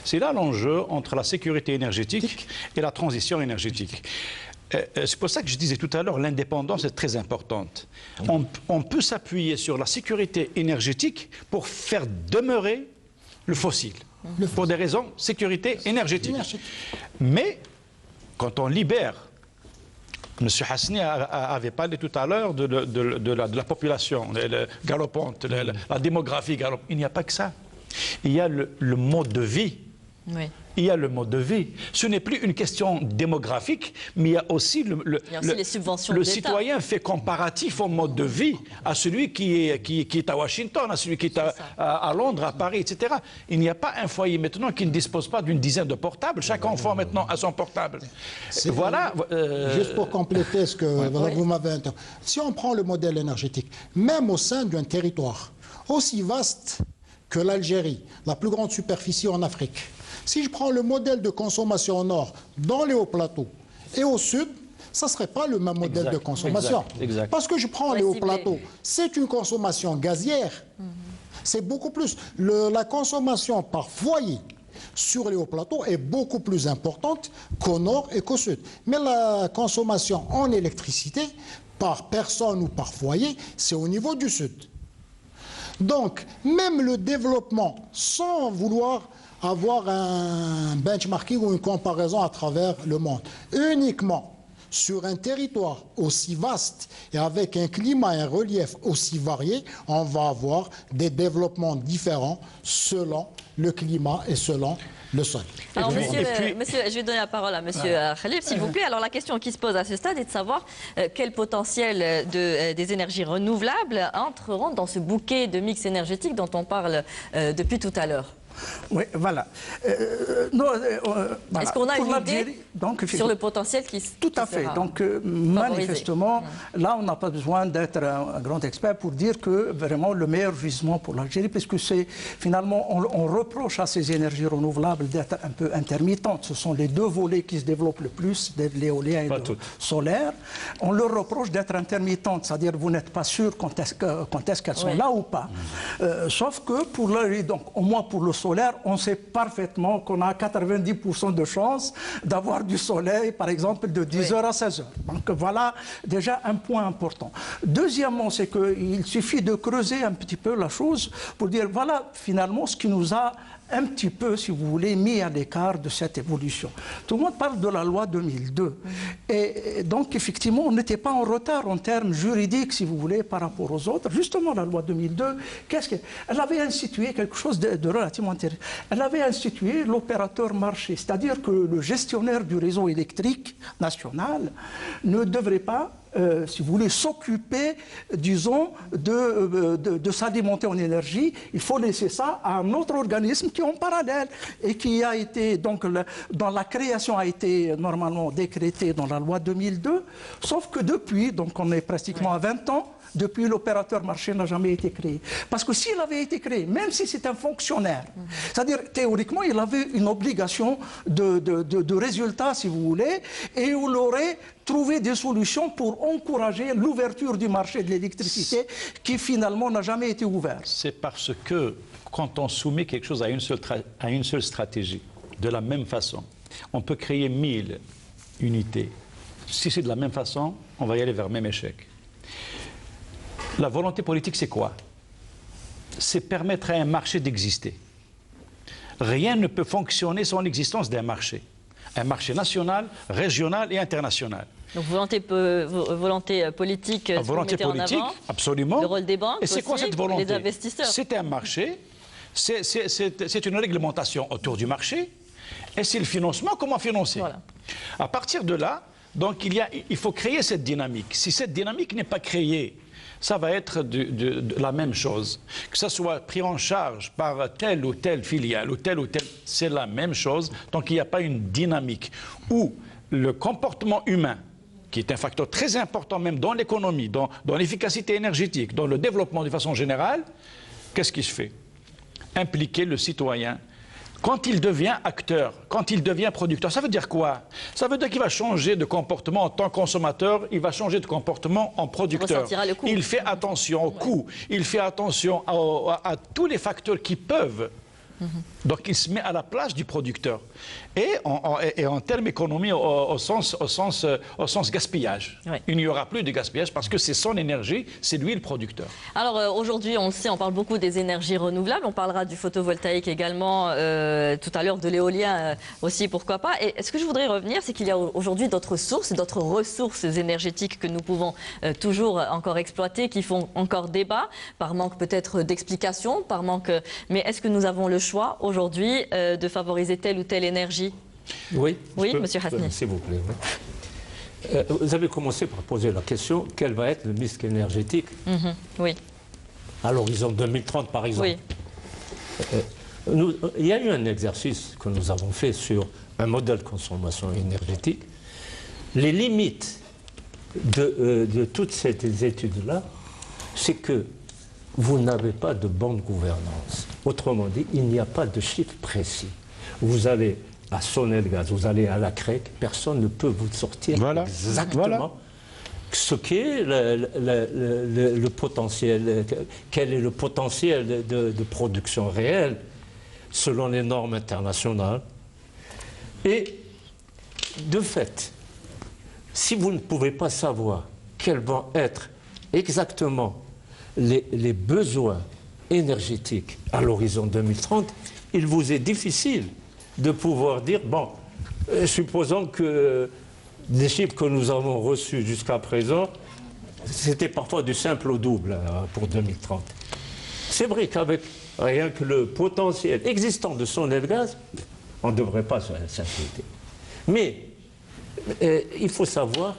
C'est là l'enjeu entre la sécurité énergétique et la transition énergétique. C'est pour ça que je disais tout à l'heure, l'indépendance est très importante. On peut s'appuyer sur la sécurité énergétique pour faire demeurer le fossile, pour des raisons sécurité énergétique. Mais quand on libère, M. Hassani avait parlé tout à l'heure de la population galopante, la démographie galopante. Il n'y a pas que ça. Il y a le mode de vie Oui. Il y a le mode de vie. Ce n'est plus une question démographique, mais il y a aussi les subventions le d'État. citoyen fait comparatif au mode de vie à celui qui est à Washington, à celui qui est à Londres, à Paris, etc. Il n'y a pas un foyer maintenant qui ne dispose pas d'une dizaine de portables. Chaque enfant maintenant a son portable. Voilà. Juste pour compléter ce que vous m'avez interrogé. Si on prend le modèle énergétique, même au sein d'un territoire aussi vaste que l'Algérie, la plus grande superficie en Afrique, si je prends le modèle de consommation au nord, dans les hauts plateaux et au sud, ça ne serait pas le même modèle de consommation. Exact. Parce que je prends les hauts plateaux, c'est une consommation gazière. C'est beaucoup plus. La consommation par foyer sur les hauts plateaux est beaucoup plus importante qu'au nord et qu'au sud. Mais la consommation en électricité, par personne ou par foyer, c'est au niveau du sud. Donc, même le développement, sans vouloir avoir un benchmarking ou une comparaison à travers le monde, uniquement sur un territoire aussi vaste et avec un climat et un relief aussi varié, on va avoir des développements différents selon le climat et selon le sol. Alors, monsieur, je vais donner la parole à monsieur Khalif, s'il vous plaît. Alors, la question qui se pose à ce stade est de savoir quel potentiel des énergies renouvelables entreront dans ce bouquet de mix énergétique dont on parle depuis tout à l'heure. Oui, voilà. Est-ce qu'on a une idée sur le potentiel qui Tout à fait. Donc, manifestement, là, on n'a pas besoin d'être un grand expert pour dire que vraiment le meilleur gisement pour l'Algérie, puisque c'est finalement, on reproche à ces énergies renouvelables d'être un peu intermittentes. Ce sont les deux volets qui se développent le plus, l'éolien et le solaire. On leur reproche d'être intermittentes, c'est-à-dire vous n'êtes pas sûr quand est-ce qu'elles sont là ou pas. Sauf que pour donc, au moins pour le solaire, on sait parfaitement qu'on a 90% de chances d'avoir du soleil, par exemple, de 10h à 16h. Donc voilà déjà un point important. Deuxièmement, c'est qu'il suffit de creuser un petit peu la chose pour dire, voilà finalement ce qui nous a un petit peu, si vous voulez, mis à l'écart de cette évolution. Tout le monde parle de la loi 2002. Et donc, effectivement, on n'était pas en retard en termes juridiques, si vous voulez, par rapport aux autres. Justement, la loi 2002, elle avait institué quelque chose de relativement intéressant. Elle avait institué l'opérateur marché, c'est-à-dire que le gestionnaire du réseau électrique national ne devrait pas si vous voulez, s'occuper, disons, de s'alimenter en énergie. Il faut laisser ça à un autre organisme qui est en parallèle et qui a été, donc, dans la création a été normalement décrétée dans la loi 2002, sauf que depuis, donc on est pratiquement à 20 ans, depuis l'opérateur marché n'a jamais été créé. Parce que s'il avait été créé, même si c'est un fonctionnaire, c'est-à-dire théoriquement, il avait une obligation de résultat, si vous voulez, et il aurait trouvé des solutions pour encourager l'ouverture du marché de l'électricité qui finalement n'a jamais été ouvert. C'est parce que quand on soumet quelque chose à une seule stratégie, de la même façon, on peut créer 1000 unités. Si c'est de la même façon, on va y aller vers le même échec. La volonté politique, c'est quoi? C'est permettre à un marché d'exister. Rien ne peut fonctionner sans l'existence d'un marché. Un marché national, régional et international. Donc volonté politique, volonté politique, absolument. Le rôle des banques, et c'est quoi cette volonté? Les investisseurs. C'est un marché, c'est une réglementation autour du marché, et c'est le financement, comment financer? Voilà. À partir de là, donc, il faut créer cette dynamique. Si cette dynamique n'est pas créée, ça va être de la même chose. Que ça soit pris en charge par telle ou telle filiale ou telle, c'est la même chose. Donc il n'y a pas une dynamique où le comportement humain, qui est un facteur très important même dans l'économie, dans l'efficacité énergétique, dans le développement de façon générale, qu'est-ce qui se fait? Impliquer le citoyen. Quand il devient acteur, quand il devient producteur, ça veut dire quoi? Ça veut dire qu'il va changer de comportement en tant que consommateur, il va changer de comportement en producteur. Il fait attention au coût, il fait attention à tous les facteurs qui peuvent. Donc il se met à la place du producteur. Et en termes économie, au sens gaspillage. Oui. Il n'y aura plus de gaspillage parce que c'est son énergie, c'est lui le producteur. Alors aujourd'hui, on le sait, on parle beaucoup des énergies renouvelables. On parlera du photovoltaïque également tout à l'heure, de l'éolien aussi, pourquoi pas. Et ce que je voudrais revenir, c'est qu'il y a aujourd'hui d'autres sources, d'autres ressources énergétiques que nous pouvons toujours encore exploiter, qui font encore débat, par manque peut-être d'explication, par manque... Mais est-ce que nous avons le choix aujourd'hui aujourd'hui de favoriser telle ou telle énergie? Oui, Monsieur Hasni. S'il vous plaît. Oui. Vous avez commencé par poser la question, quel va être le mix énergétique Oui. à l'horizon 2030, par exemple? Oui. Il y a eu un exercice que nous avons fait sur un modèle de consommation énergétique. Les limites de toutes ces études-là, c'est que vous n'avez pas de bonne gouvernance. Autrement dit, il n'y a pas de chiffre précis. Vous allez à Sonelgaz, vous allez à la CREC, personne ne peut vous sortir exactement ce qu'est le potentiel, quel est le potentiel de production réelle selon les normes internationales. Et de fait, si vous ne pouvez pas savoir quels vont être exactement les besoins énergétiques à l'horizon 2030, il vous est difficile de pouvoir dire, bon, supposons que les chiffres que nous avons reçus jusqu'à présent, c'était parfois du simple au double pour 2030. C'est vrai qu'avec rien que le potentiel existant de Sonelgaz, on ne devrait pas s'inquiéter. Mais il faut savoir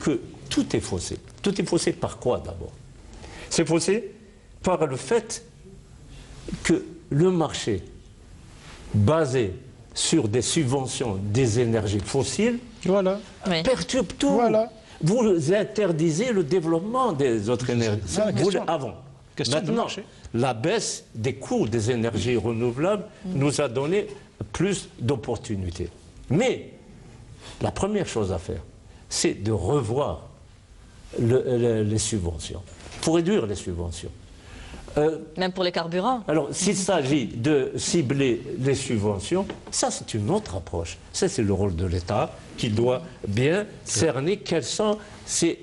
que tout est faussé. Tout est faussé par quoi d'abord? C'est faussé par le fait que le marché basé sur des subventions des énergies fossiles perturbe tout. Vous interdisez le développement des autres énergies. Avant. Maintenant, la baisse des coûts des énergies renouvelables nous a donné plus d'opportunités. Mais la première chose à faire, c'est de revoir les subventions, pour réduire les subventions. Même pour les carburants. Alors, s'il s'agit de cibler les subventions, ça c'est une autre approche. Ça c'est le rôle de l'État qui doit bien cerner quelles sont ces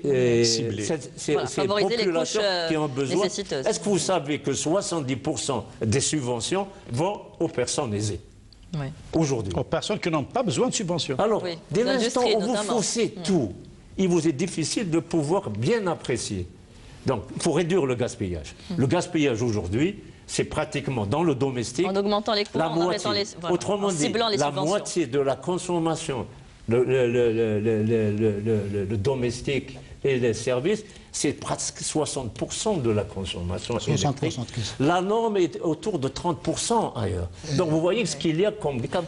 populations qui ont besoin. Est-ce que vous savez que 70% des subventions vont aux personnes aisées aujourd'hui? Aux personnes qui n'ont pas besoin de subventions. Alors, dès l'instant où vous faussez tout, il vous est difficile de pouvoir bien apprécier. Donc, il faut réduire le gaspillage. Le gaspillage aujourd'hui, c'est pratiquement dans le domestique. En augmentant les coûts, autrement dit, la moitié de la consommation, le domestique et les services, c'est presque 60% de la consommation électrique. La norme est autour de 30% ailleurs. Donc vous voyez ce qu'il y a comme gain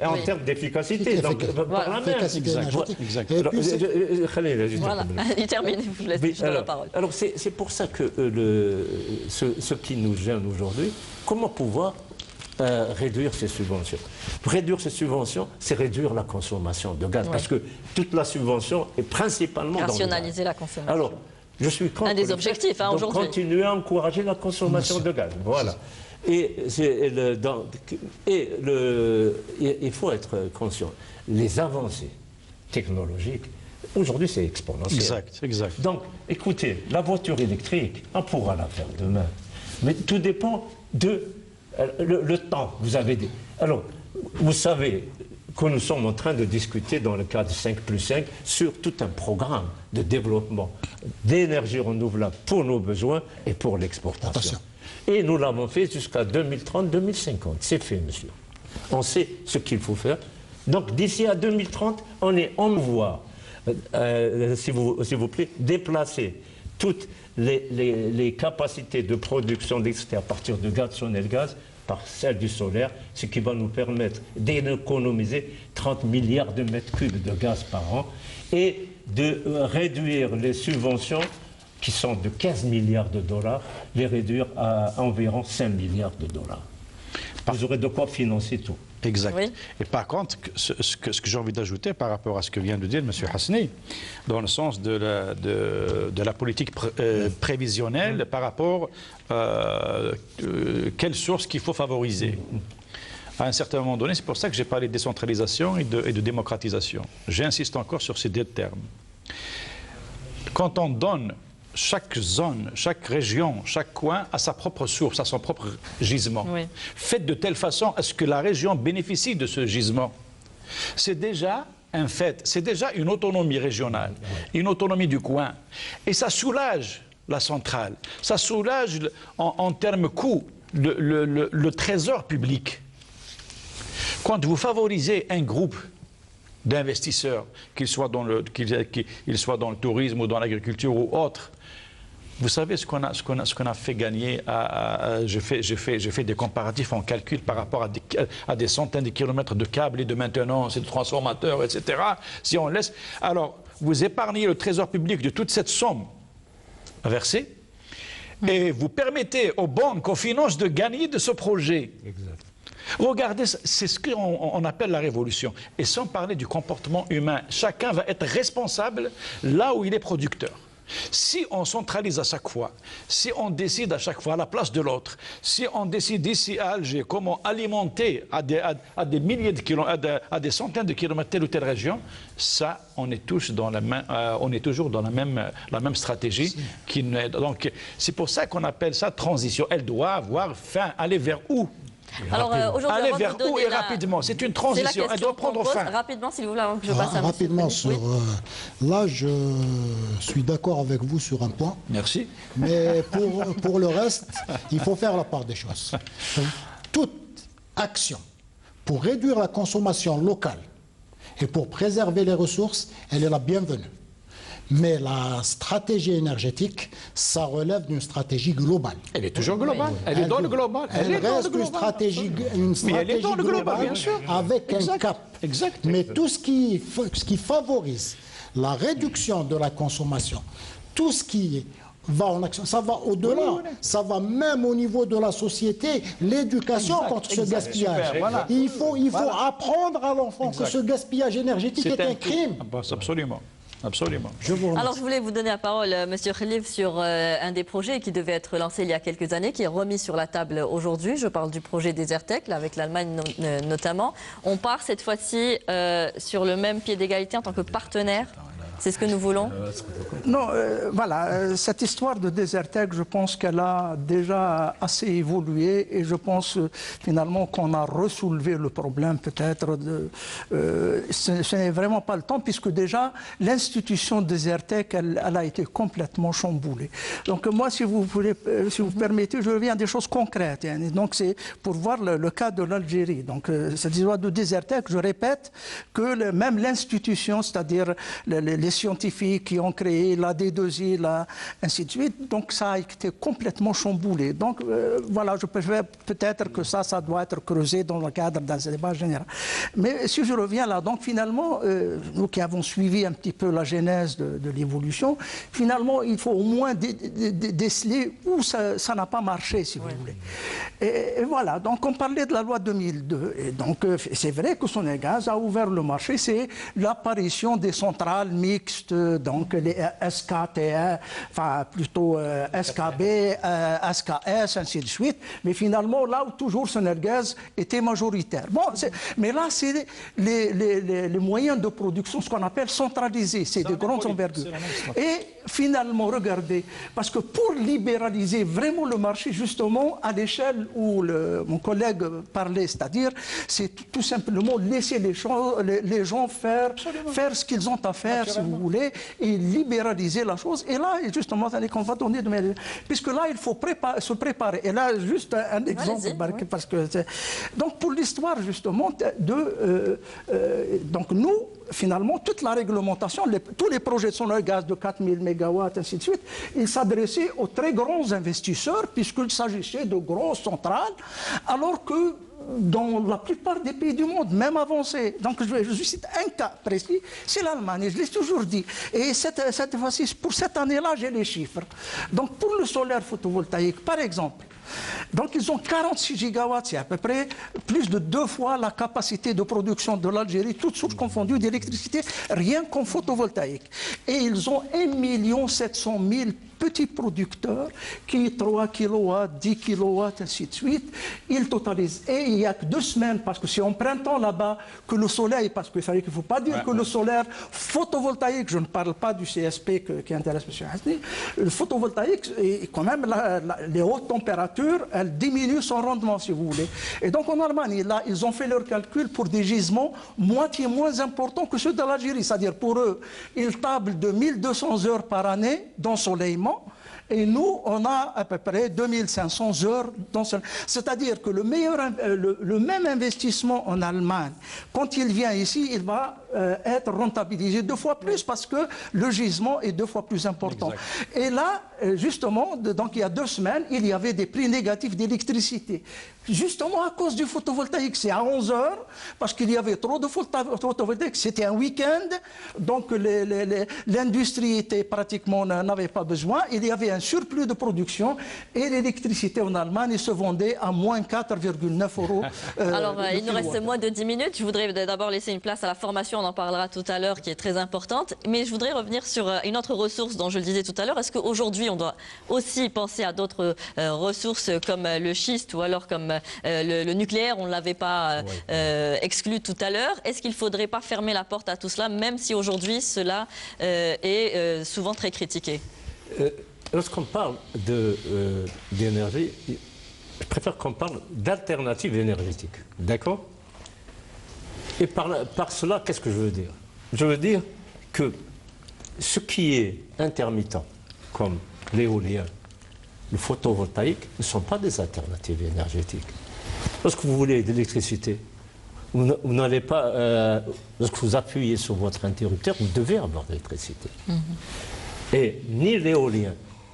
en termes d'efficacité. Donc par la même. Voilà, il termine, je vous laisse la parole. Alors c'est pour ça que ce qui nous gêne aujourd'hui, comment pouvoir réduire ces subventions. Réduire ces subventions, c'est réduire la consommation de gaz, parce que toute la subvention est principalement rationaliser la consommation. Alors, je suis contre un des objectifs aujourd'hui. Continuer à encourager la consommation de gaz. Voilà. Et il faut être conscient. Les avancées technologiques, aujourd'hui, c'est exponentiel. Exact. Donc, écoutez, la voiture électrique, on pourra la faire demain. Mais tout dépend de le temps, vous avez dit. Alors, vous savez que nous sommes en train de discuter dans le cadre 5+5 sur tout un programme de développement d'énergie renouvelable pour nos besoins et pour l'exportation. Et nous l'avons fait jusqu'à 2030-2050. C'est fait, monsieur. On sait ce qu'il faut faire. Donc, d'ici à 2030, on est en voie, s'il vous plaît, déplacer toutes les capacités de production d'électricité à partir de gaz, Sonelgaz, par celle du solaire, ce qui va nous permettre d'économiser 30 milliards de mètres cubes de gaz par an et de réduire les subventions qui sont de 15 milliards de dollars, les réduire à environ 5 milliards de dollars. Vous aurez de quoi financer tout. Exact. Oui. Et par contre, ce que j'ai envie d'ajouter par rapport à ce que vient de dire M. Hasni, dans le sens de la politique prévisionnelle par rapport à quelles sources qu'il faut favoriser. À un certain moment donné, c'est pour ça que j'ai parlé de décentralisation et de démocratisation. J'insiste encore sur ces deux termes. Quand on donne chaque zone, chaque région, chaque coin a sa propre source, a son propre gisement. Oui. Faites de telle façon à ce que la région bénéficie de ce gisement. C'est déjà un fait, c'est déjà une autonomie régionale, une autonomie du coin. Et ça soulage la centrale, ça soulage en termes coûts le trésor public, quand vous favorisez un groupe d'investisseurs, qu'ils soient dans le tourisme ou dans l'agriculture ou autre, vous savez ce qu'on a fait gagner je fais des comparatifs en calcul par rapport à des centaines de kilomètres de câbles et de maintenance et de transformateurs, etc. Si on laisse, alors vous épargnez le trésor public de toute cette somme versée et vous permettez aux banques, aux finances de gagner de ce projet. Exact. Regardez, c'est ce qu'on appelle la révolution. Et sans parler du comportement humain, chacun va être responsable là où il est producteur. Si on centralise à chaque fois, si on décide à chaque fois à la place de l'autre, si on décide ici à Alger comment alimenter à des milliers de kilomètres, à des centaines de kilomètres telle ou telle région, ça, on est tous dans on est toujours dans la même stratégie. Donc, c'est pour ça qu'on appelle ça transition. Elle doit avoir fin. Aller vers où? Alors aujourd'hui, aller vers où et rapidement? C'est une transition. Elle doit prendre fin. Rapidement, s'il vous plaît, avant que je passe à rapidement sur là, je suis d'accord avec vous sur un point. Merci. Mais pour le reste, il faut faire la part des choses. Toute action pour réduire la consommation locale et pour préserver les ressources, elle est la bienvenue. Mais la stratégie énergétique, ça relève d'une stratégie globale. Elle est toujours globale. Elle est dans le global. Elle reste une stratégie globale, bien sûr, avec un cap. Exact. Mais tout ce qui favorise la réduction de la consommation, tout ce qui va en action, ça va au-delà, ça va même au niveau de la société, l'éducation contre ce gaspillage. Super, voilà. Il faut apprendre à l'enfant que ce gaspillage énergétique est un crime. Absolument. Absolument. Alors, je voulais vous donner la parole, Monsieur Khalif, sur un des projets qui devait être lancé il y a quelques années, qui est remis sur la table aujourd'hui. Je parle du projet Desertec, là, avec l'Allemagne notamment. On part cette fois-ci sur le même pied d'égalité en tant que partenaire. C'est ce que nous voulons? Non, voilà, cette histoire de Desertec, je pense qu'elle a déjà assez évolué et je pense finalement qu'on a ressoulevé le problème peut-être. Ce n'est vraiment pas le temps puisque déjà l'institution Desertec, elle a été complètement chamboulée. Donc moi, si vous permettez, je reviens à des choses concrètes. Hein. Donc c'est pour voir le cas de l'Algérie. Donc cette histoire de Desertec, je répète que même l'institution, c'est-à-dire les scientifiques qui ont créé la D2I, ainsi de suite. Donc ça a été complètement chamboulé. Donc voilà, peut-être que ça doit être creusé dans le cadre d'un débat général. Mais si je reviens là, donc finalement, nous qui avons suivi un petit peu la genèse de l'évolution, finalement, il faut au moins déceler où ça n'a pas marché, si vous voulez. Et voilà, donc on parlait de la loi 2002. Et donc c'est vrai que Sonagaz a ouvert le marché, c'est l'apparition des centrales mixtes, donc les SKTE, enfin plutôt SKB, SKS, ainsi de suite. Mais finalement, là où toujours Sonagaz était majoritaire. Bon, mais là, c'est les moyens de production, ce qu'on appelle centralisés, c'est de grandes envergures. Et finalement, regardez, parce que pour libéraliser vraiment le marché, justement, à l'échelle où mon collègue parlait, c'est-à-dire, c'est tout simplement laisser les gens faire ce qu'ils ont à faire, si vous voulez, et libéraliser la chose. Et là, justement, qu'on va donner puisque là, il faut se préparer. Et là, juste un exemple, parce que donc pour l'histoire, justement, donc nous, finalement, toute la réglementation, tous les projets de Sonagaz de 4000 MW, ainsi de suite, ils s'adressaient aux très grands investisseurs, puisqu'il s'agissait de grosses centrales, alors que dans la plupart des pays du monde, même avancés. Donc je cite un cas précis, c'est l'Allemagne, je l'ai toujours dit. Et cette fois-ci, pour cette année-là, j'ai les chiffres. Donc pour le solaire photovoltaïque, par exemple, donc ils ont 46 gigawatts, c'est à peu près plus de 2 fois la capacité de production de l'Algérie, toutes sources confondues d'électricité, rien qu'en photovoltaïque. Et ils ont 1 700 000 petits producteurs qui 3 kW, 10 kW, ainsi de suite. Ils totalisent. Et il n'y a que 2 semaines, parce que c'est en printemps là-bas que le soleil, parce qu'il ne faut pas dire que le solaire photovoltaïque, je ne parle pas du CSP qui intéresse M. Hasni, le photovoltaïque, et quand même, les hautes températures, elles diminuent son rendement, si vous voulez. Et donc en Allemagne, là, ils ont fait leur calcul pour des gisements moitié moins importants que ceux de l'Algérie. C'est-à-dire pour eux, ils tablent de 1200 heures par année d'ensoleillement. Et nous, on a à peu près 2500 heures. C'est-à-dire que le même investissement en Allemagne, quand il vient ici, il va être rentabilisé 2 fois plus parce que le gisement est 2 fois plus important. Exact. Et là, justement, donc il y a 2 semaines, il y avait des prix négatifs d'électricité. Justement à cause du photovoltaïque, c'est à 11 heures, parce qu'il y avait trop de photovoltaïque, c'était un week-end, donc l'industrie était pratiquement, n'avait pas besoin, il y avait un surplus de production, et l'électricité en Allemagne se vendait à moins 4,9 €. Alors, il nous reste moins de 10 minutes, je voudrais d'abord laisser une place à la formation, on en parlera tout à l'heure, qui est très importante, mais je voudrais revenir sur une autre ressource dont je le disais tout à l'heure. Est-ce qu'aujourd'hui, on doit aussi penser à d'autres ressources comme le schiste ou alors comme le nucléaire, on ne l'avait pas exclu tout à l'heure. Est-ce qu'il ne faudrait pas fermer la porte à tout cela, même si aujourd'hui cela est souvent très critiqué? Lorsqu'on parle d'énergie, je préfère qu'on parle d'alternatives énergétiques. D'accord? Et par cela, qu'est-ce que je veux dire? Je veux dire que ce qui est intermittent, comme l'éolien, le photovoltaïque, ne sont pas des alternatives énergétiques. Lorsque vous voulez de l'électricité, vous n'allez pas, lorsque vous appuyez sur votre interrupteur, vous devez avoir de l'électricité. Et ni l'éolien,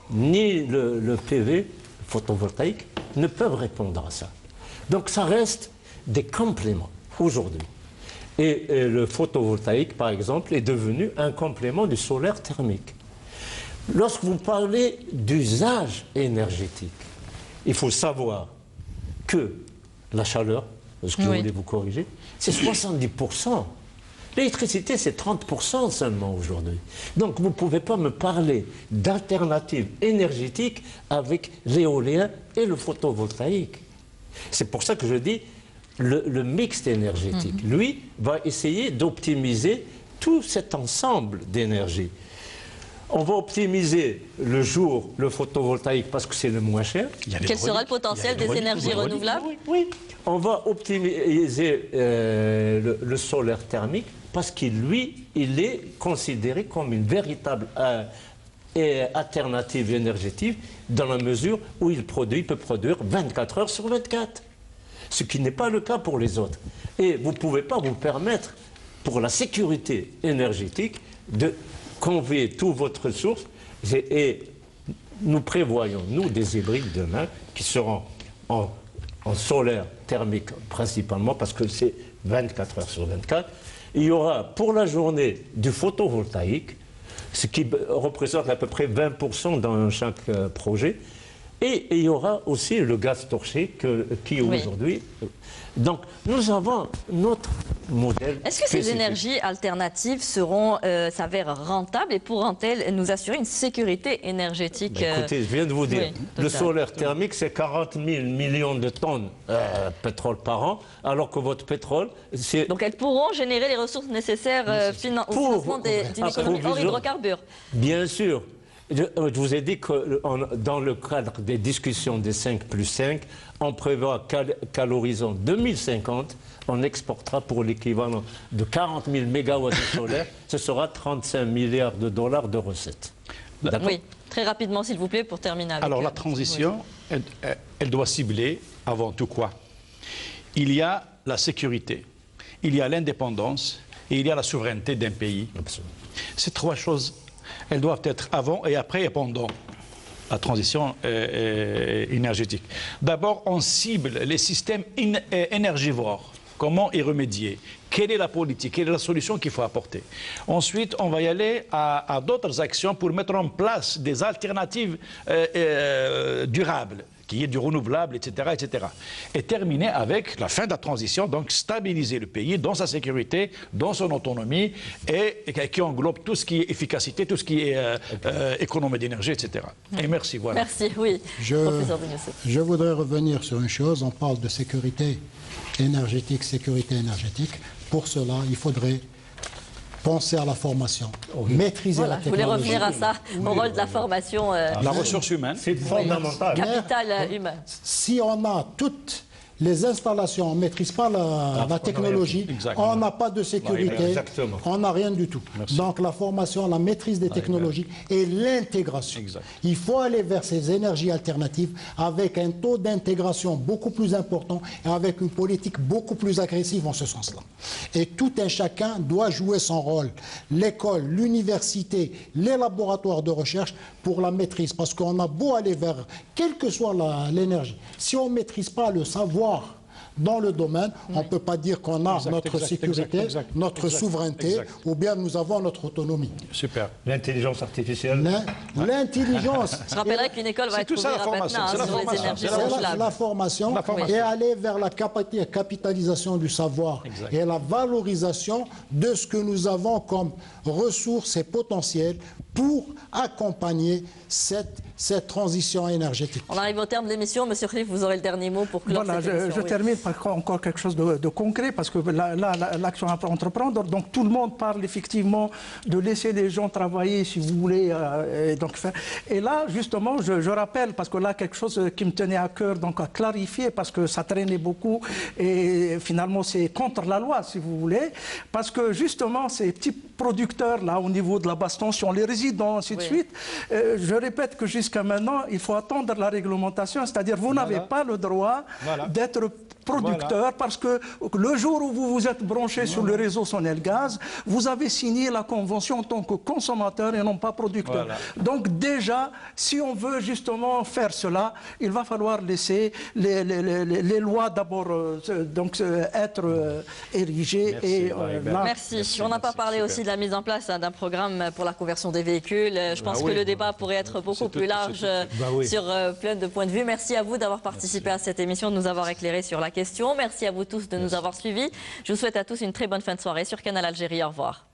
ni le PV, le photovoltaïque, ne peuvent répondre à ça. Donc ça reste des compléments aujourd'hui. Et le photovoltaïque, par exemple, est devenu un complément du solaire thermique. Lorsque vous parlez d'usage énergétique, il faut savoir que la chaleur, ce que je voulais vous corriger, c'est 70%. L'électricité, c'est 30% seulement aujourd'hui. Donc vous ne pouvez pas me parler d'alternatives énergétiques avec l'éolien et le photovoltaïque. C'est pour ça que je dis le mix énergétique. Lui va essayer d'optimiser tout cet ensemble d'énergie. On va optimiser le jour, le photovoltaïque, parce que c'est le moins cher. Quel sera le potentiel des énergies renouvelables? Oui. On va optimiser le solaire thermique, parce qu'il, lui, il est considéré comme une véritable alternative énergétique, dans la mesure où il peut produire 24 heures sur 24. Ce qui n'est pas le cas pour les autres. Et vous ne pouvez pas vous permettre, pour la sécurité énergétique, de convier toutes votre ressources. Et nous prévoyons, nous, des hybrides demain qui seront en solaire thermique principalement, parce que c'est 24 heures sur 24. Il y aura pour la journée du photovoltaïque, ce qui représente à peu près 20% dans chaque projet. Et il y aura aussi le gaz torché qui aujourd'hui... Donc nous avons notre modèle. Est-ce que ces énergies alternatives s'avèrent rentables et pourront-elles nous assurer une sécurité énergétique? Écoutez, je viens de vous dire, le solaire thermique, c'est 40 000 millions de tonnes de pétrole par an, alors que votre pétrole, c'est... Donc elles pourront générer les ressources nécessaires au financement d'une économie hors hydrocarbures? Bien sûr. Je vous ai dit que dans le cadre des discussions des 5+5, on prévoit qu'à l'horizon 2050, on exportera pour l'équivalent de 40 000 mégawatts de solaire, ce sera 35 milliards de dollars de recettes. Oui, très rapidement s'il vous plaît pour terminer avec... Alors la transition, elle doit cibler avant tout quoi? Il y a la sécurité, il y a l'indépendance et il y a la souveraineté d'un pays. Absolument. Ces 3 choses, elles doivent être avant et après et pendant la transition énergétique. D'abord, on cible les systèmes énergivores. Comment y remédier? Quelle est la politique? Quelle est la solution qu'il faut apporter? Ensuite, on va y aller à d'autres actions pour mettre en place des alternatives durables, qui est du renouvelable, etc., etc. Et terminer avec la fin de la transition, donc stabiliser le pays dans sa sécurité, dans son autonomie, et qui englobe tout ce qui est efficacité, tout ce qui est économie d'énergie, etc. Et merci, voilà. Merci, oui. Je voudrais revenir sur une chose, on parle de sécurité énergétique. Pour cela, il faudrait penser à la formation, maîtriser la technologie. Je voulais revenir à ça, au rôle de la formation. La ressource humaine. C'est fondamental. Capital humain. Si on a toutes les installations, on ne maîtrise pas la technologie, on n'a pas de sécurité, on n'a rien du tout. Merci. Donc la formation, la maîtrise des technologies et l'intégration. Il faut aller vers ces énergies alternatives avec un taux d'intégration beaucoup plus important et avec une politique beaucoup plus agressive en ce sens-là. Et tout un chacun doit jouer son rôle. L'école, l'université, les laboratoires de recherche pour la maîtrise. Parce qu'on a beau aller vers, quelle que soit l'énergie, si on ne maîtrise pas le savoir dans le domaine, on ne peut pas dire qu'on a notre sécurité, notre souveraineté, ou bien nous avons notre autonomie. Super. L'intelligence artificielle. L'intelligence. Je rappellerai qu'une école va être ouverte maintenant sur les énergies renouvelables. La formation et aller vers la capitalisation du savoir et la valorisation de ce que nous avons comme ressources et potentiels pour accompagner cette transition énergétique. On arrive au terme de l'émission. Monsieur Khalif, vous aurez le dernier mot pour clore cette émission. Je termine par encore quelque chose de concret, parce que là, l'action à entreprendre, donc tout le monde parle effectivement de laisser les gens travailler, si vous voulez. Et là, justement, je rappelle, parce que là, quelque chose qui me tenait à cœur donc à clarifier, parce que ça traînait beaucoup, et finalement, c'est contre la loi, si vous voulez, parce que justement, ces petits producteurs, là, au niveau de la basse tension, les résidents, ainsi de suite, je répète que jusqu'à maintenant, il faut attendre la réglementation, c'est-à-dire vous n'avez pas le droit d'être producteur, parce que le jour où vous vous êtes branché sur le réseau Sonelgaz, vous avez signé la convention en tant que consommateur et non pas producteur. Donc déjà, si on veut justement faire cela, il va falloir laisser les lois d'abord être érigées. Merci. On n'a pas parlé aussi de la mise en place d'un programme pour la conversion des véhicules. Je pense que le débat pourrait être beaucoup plus large sur plein de points de vue. Merci à vous d'avoir participé à cette émission, de nous avoir éclairé sur la question. Merci à vous tous de nous avoir suivis. Je vous souhaite à tous une très bonne fin de soirée sur Canal Algérie. Au revoir.